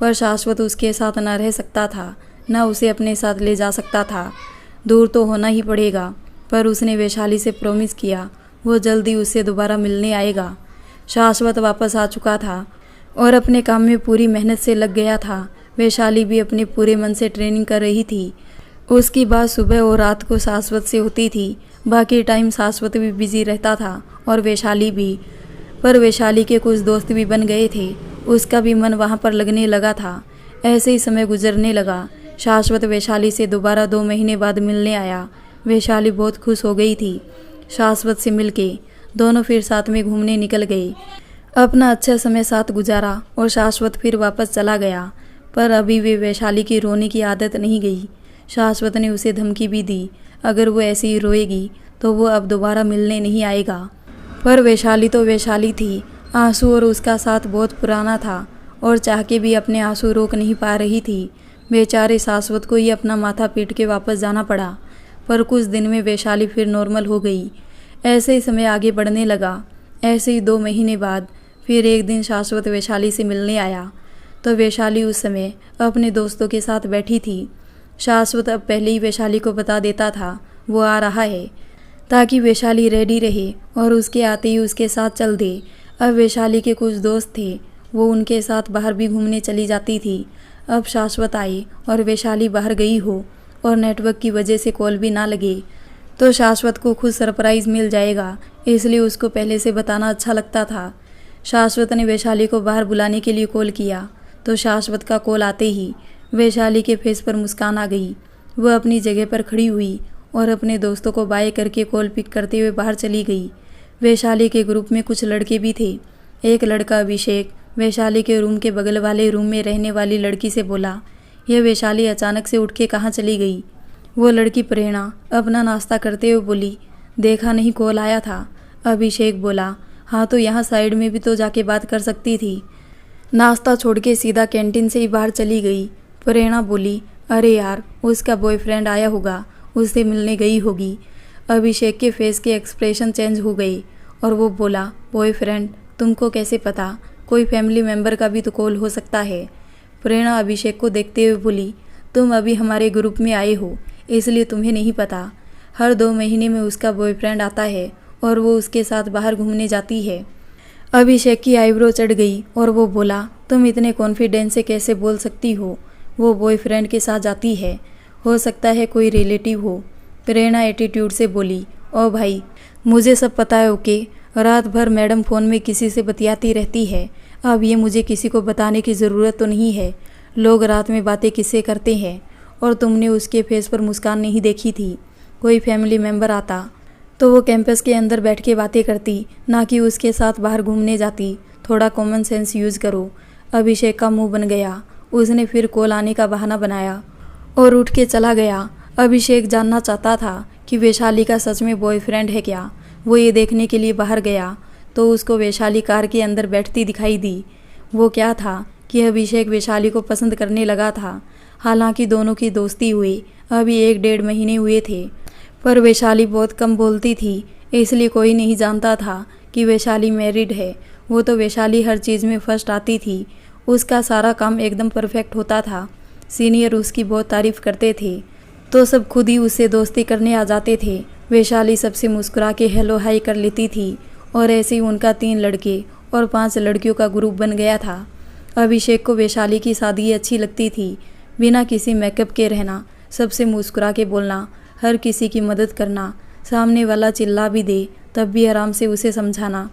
पर शाश्वत उसके साथ न रह सकता था, न उसे अपने साथ ले जा सकता था। दूर तो होना ही पड़ेगा, पर उसने वैशाली से प्रॉमिस किया वो जल्दी उससे दोबारा मिलने आएगा। शाश्वत वापस आ चुका था और अपने काम में पूरी मेहनत से लग गया था। वैशाली भी अपने पूरे मन से ट्रेनिंग कर रही थी। उसकी बात सुबह और रात को शाश्वत से होती थी, बाकी टाइम शाश्वत भी बिजी रहता था और वैशाली भी। पर वैशाली के कुछ दोस्त भी बन गए थे, उसका भी मन वहाँ पर लगने लगा था। ऐसे ही समय गुजरने लगा। शाश्वत वैशाली से दोबारा 2 महीने बाद मिलने आया। वैशाली बहुत खुश हो गई थी शाश्वत से मिलके। दोनों फिर साथ में घूमने निकल गए, अपना अच्छा समय साथ गुजारा और शाश्वत फिर वापस चला गया। पर अभी वे वैशाली की रोने की आदत नहीं गई। शाश्वत ने उसे धमकी भी दी, अगर वो ऐसे ही रोएगी तो वो अब दोबारा मिलने नहीं आएगा। पर वैशाली तो वैशाली थी, आंसू और उसका साथ बहुत पुराना था और चाह के भी अपने आंसू रोक नहीं पा रही थी। बेचारे शाश्वत को ही अपना माथा पीट के वापस जाना पड़ा। पर कुछ दिन में वैशाली फिर नॉर्मल हो गई। ऐसे ही समय आगे बढ़ने लगा। ऐसे ही 2 महीने बाद फिर एक दिन शाश्वत वैशाली से मिलने आया तो वैशाली उस समय अपने दोस्तों के साथ बैठी थी। शाश्वत अब पहले ही वैशाली को बता देता था वो आ रहा है, ताकि वैशाली रेडी रहे और उसके आते ही उसके साथ चल दे। अब वैशाली के कुछ दोस्त थे, वो उनके साथ बाहर भी घूमने चली जाती थी। अब शाश्वत आई और वैशाली बाहर गई हो और नेटवर्क की वजह से कॉल भी ना लगे तो शाश्वत को खुद सरप्राइज़ मिल जाएगा, इसलिए उसको पहले से बताना अच्छा लगता था। शाश्वत ने वैशाली को बाहर बुलाने के लिए कॉल किया तो शाश्वत का कॉल आते ही वैशाली के फेस पर मुस्कान आ गई। वह अपनी जगह पर खड़ी हुई और अपने दोस्तों को बाय करके कॉल पिक करते हुए बाहर चली गई। वैशाली के ग्रुप में कुछ लड़के भी थे। एक लड़का अभिषेक वैशाली के रूम के बगल वाले रूम में रहने वाली लड़की से बोला, यह वैशाली अचानक से उठ के कहाँ चली गई? वो लड़की प्रेरणा अपना नाश्ता करते हुए बोली, देखा नहीं कॉल आया था। अभिषेक बोला, हाँ तो यहाँ साइड में भी तो जाके बात कर सकती थी। नाश्ता छोड़ के सीधा कैंटीन से ही बाहर चली गई। प्रेरणा बोली, अरे यार उसका बॉयफ्रेंड आया होगा, उससे मिलने गई होगी। अभिषेक के फेस के एक्सप्रेशन चेंज हो गए और वो बोला, बॉयफ्रेंड? तुमको कैसे पता? कोई फैमिली मेम्बर का भी तो कॉल हो सकता है। प्रेरणा अभिषेक को देखते हुए बोली, तुम अभी हमारे ग्रुप में आए हो इसलिए तुम्हें नहीं पता। हर 2 महीने में उसका बॉयफ्रेंड आता है और वो उसके साथ बाहर घूमने जाती है। अभिषेक की आईब्रो चढ़ गई और वो बोला, तुम इतने कॉन्फिडेंस से कैसे बोल सकती हो? वो बॉयफ्रेंड के साथ जाती है, हो सकता है कोई रिलेटिव हो। प्रेरणा एटीट्यूड से बोली, ओ भाई मुझे सब पता है ओके। रात भर मैडम फ़ोन में किसी से बतियाती रहती है, अब ये मुझे किसी को बताने की ज़रूरत तो नहीं है। लोग रात में बातें किससे करते हैं, और तुमने उसके फेस पर मुस्कान नहीं देखी थी। कोई फैमिली मेम्बर आता तो वो कैंपस के अंदर बैठ के बातें करती, ना कि उसके साथ बाहर घूमने जाती। थोड़ा कॉमन सेंस यूज़ करो। अभिषेक का मुंह बन गया। उसने फिर कॉल आने का बहाना बनाया और उठ के चला गया। अभिषेक जानना चाहता था कि वैशाली का सच में बॉयफ्रेंड है क्या। वो ये देखने के लिए बाहर गया तो उसको वैशाली कार के अंदर बैठती दिखाई दी। वो क्या था कि अभिषेक वैशाली को पसंद करने लगा था। हालांकि दोनों की दोस्ती हुई अभी 1-1.5 महीने हुए थे, पर वैशाली बहुत कम बोलती थी, इसलिए कोई नहीं जानता था कि वैशाली मैरिड है। वो तो वैशाली हर चीज़ में फर्स्ट आती थी, उसका सारा काम एकदम परफेक्ट होता था। सीनियर उसकी बहुत तारीफ़ करते थे तो सब खुद ही उससे दोस्ती करने आ जाते थे। वैशाली सबसे मुस्कुरा के हेलो हाई कर लेती थी और ऐसे ही उनका 3 लड़के और 5 लड़कियों का ग्रुप बन गया था। अभिषेक को वैशाली की सादगी अच्छी लगती थी, बिना किसी मेकअप के रहना, सबसे मुस्कुरा के बोलना, हर किसी की मदद करना, सामने वाला चिल्ला भी दे तब भी आराम से उसे समझाना,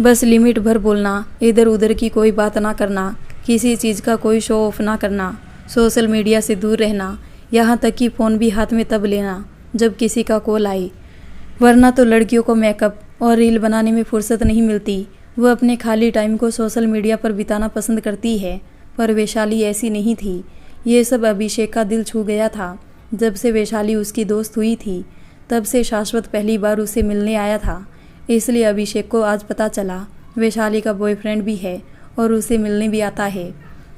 बस लिमिट भर बोलना, इधर उधर की कोई बात ना करना, किसी चीज़ का कोई शो ऑफ ना करना, सोशल मीडिया से दूर रहना, यहाँ तक कि फ़ोन भी हाथ में तब लेना जब किसी का कॉल आए, वरना तो लड़कियों को मेकअप और रील बनाने में फुर्सत नहीं मिलती। वो अपने खाली टाइम को सोशल मीडिया पर बिताना पसंद करती है, पर वैशाली ऐसी नहीं थी। ये सब अभिषेक का दिल छू गया था। जब से वैशाली उसकी दोस्त हुई थी तब से शाश्वत पहली बार उससे मिलने आया था, इसलिए अभिषेक को आज पता चला वैशाली का बॉयफ्रेंड भी है और उसे मिलने भी आता है।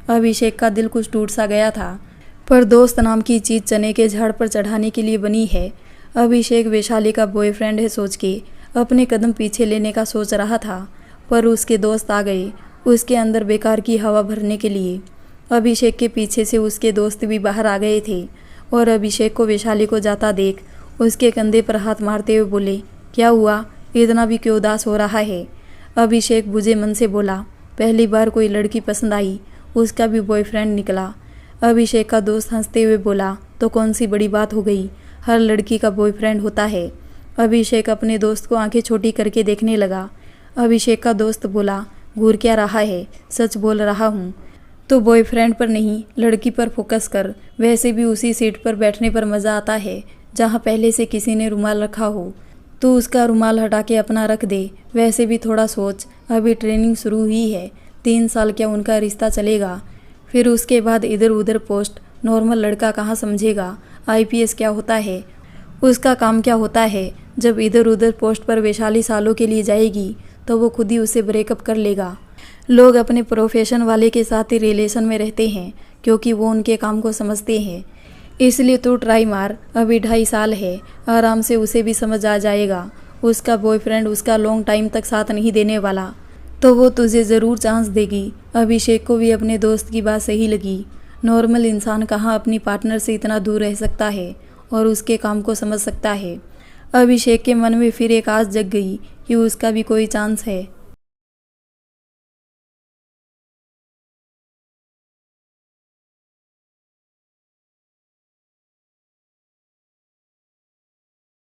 अभिषेक का दिल कुछ टूट सा गया था, पर दोस्त नाम की चीज़ चने के झाड़ पर चढ़ाने के लिए बनी है। अभिषेक वैशाली का बॉयफ्रेंड है सोच के अपने कदम पीछे लेने का सोच रहा था, पर उसके दोस्त आ गए उसके अंदर बेकार की हवा भरने के लिए। अभिषेक के पीछे से उसके दोस्त भी बाहर आ गए थे और अभिषेक को वैशाली को जाता देख उसके कंधे पर हाथ मारते हुए बोले, क्या हुआ, इतना भी क्यों उदास हो रहा है? अभिषेक बुझे मन से बोला, पहली बार कोई लड़की पसंद आई, उसका भी बॉयफ्रेंड निकला। अभिषेक का दोस्त हंसते हुए बोला, तो कौन सी बड़ी बात हो गई, हर लड़की का बॉयफ्रेंड होता है। अभिषेक अपने दोस्त को आंखें छोटी करके देखने लगा। अभिषेक का दोस्त बोला, घूर क्या रहा है, सच बोल रहा हूँ। तो बॉयफ्रेंड पर नहीं लड़की पर फोकस कर, वैसे भी उसी सीट पर बैठने पर मज़ा आता है जहाँ पहले से किसी ने रुमाल रखा हो, तो उसका रुमाल हटा के अपना रख दे। वैसे भी थोड़ा सोच, अभी ट्रेनिंग शुरू हुई है, 3 साल क्या उनका रिश्ता चलेगा, फिर उसके बाद इधर उधर पोस्ट। नॉर्मल लड़का कहाँ समझेगा आईपीएस क्या होता है, उसका काम क्या होता है। जब इधर उधर पोस्ट पर वैशाली सालों के लिए जाएगी तो वो खुद ही उसे ब्रेकअप कर लेगा। लोग अपने प्रोफेशन वाले के साथ ही रिलेशन में रहते हैं क्योंकि वो उनके काम को समझते हैं, इसलिए तू ट्राई मार, अभी 2.5 साल है, आराम से उसे भी समझ आ जाएगा। उसका बॉयफ्रेंड उसका लॉन्ग टाइम तक साथ नहीं देने वाला, तो वो तुझे ज़रूर चांस देगी। अभिषेक को भी अपने दोस्त की बात सही लगी। नॉर्मल इंसान कहाँ अपनी पार्टनर से इतना दूर रह सकता है और उसके काम को समझ सकता है। अभिषेक के मन में फिर एक आस जग गई कि उसका भी कोई चांस है।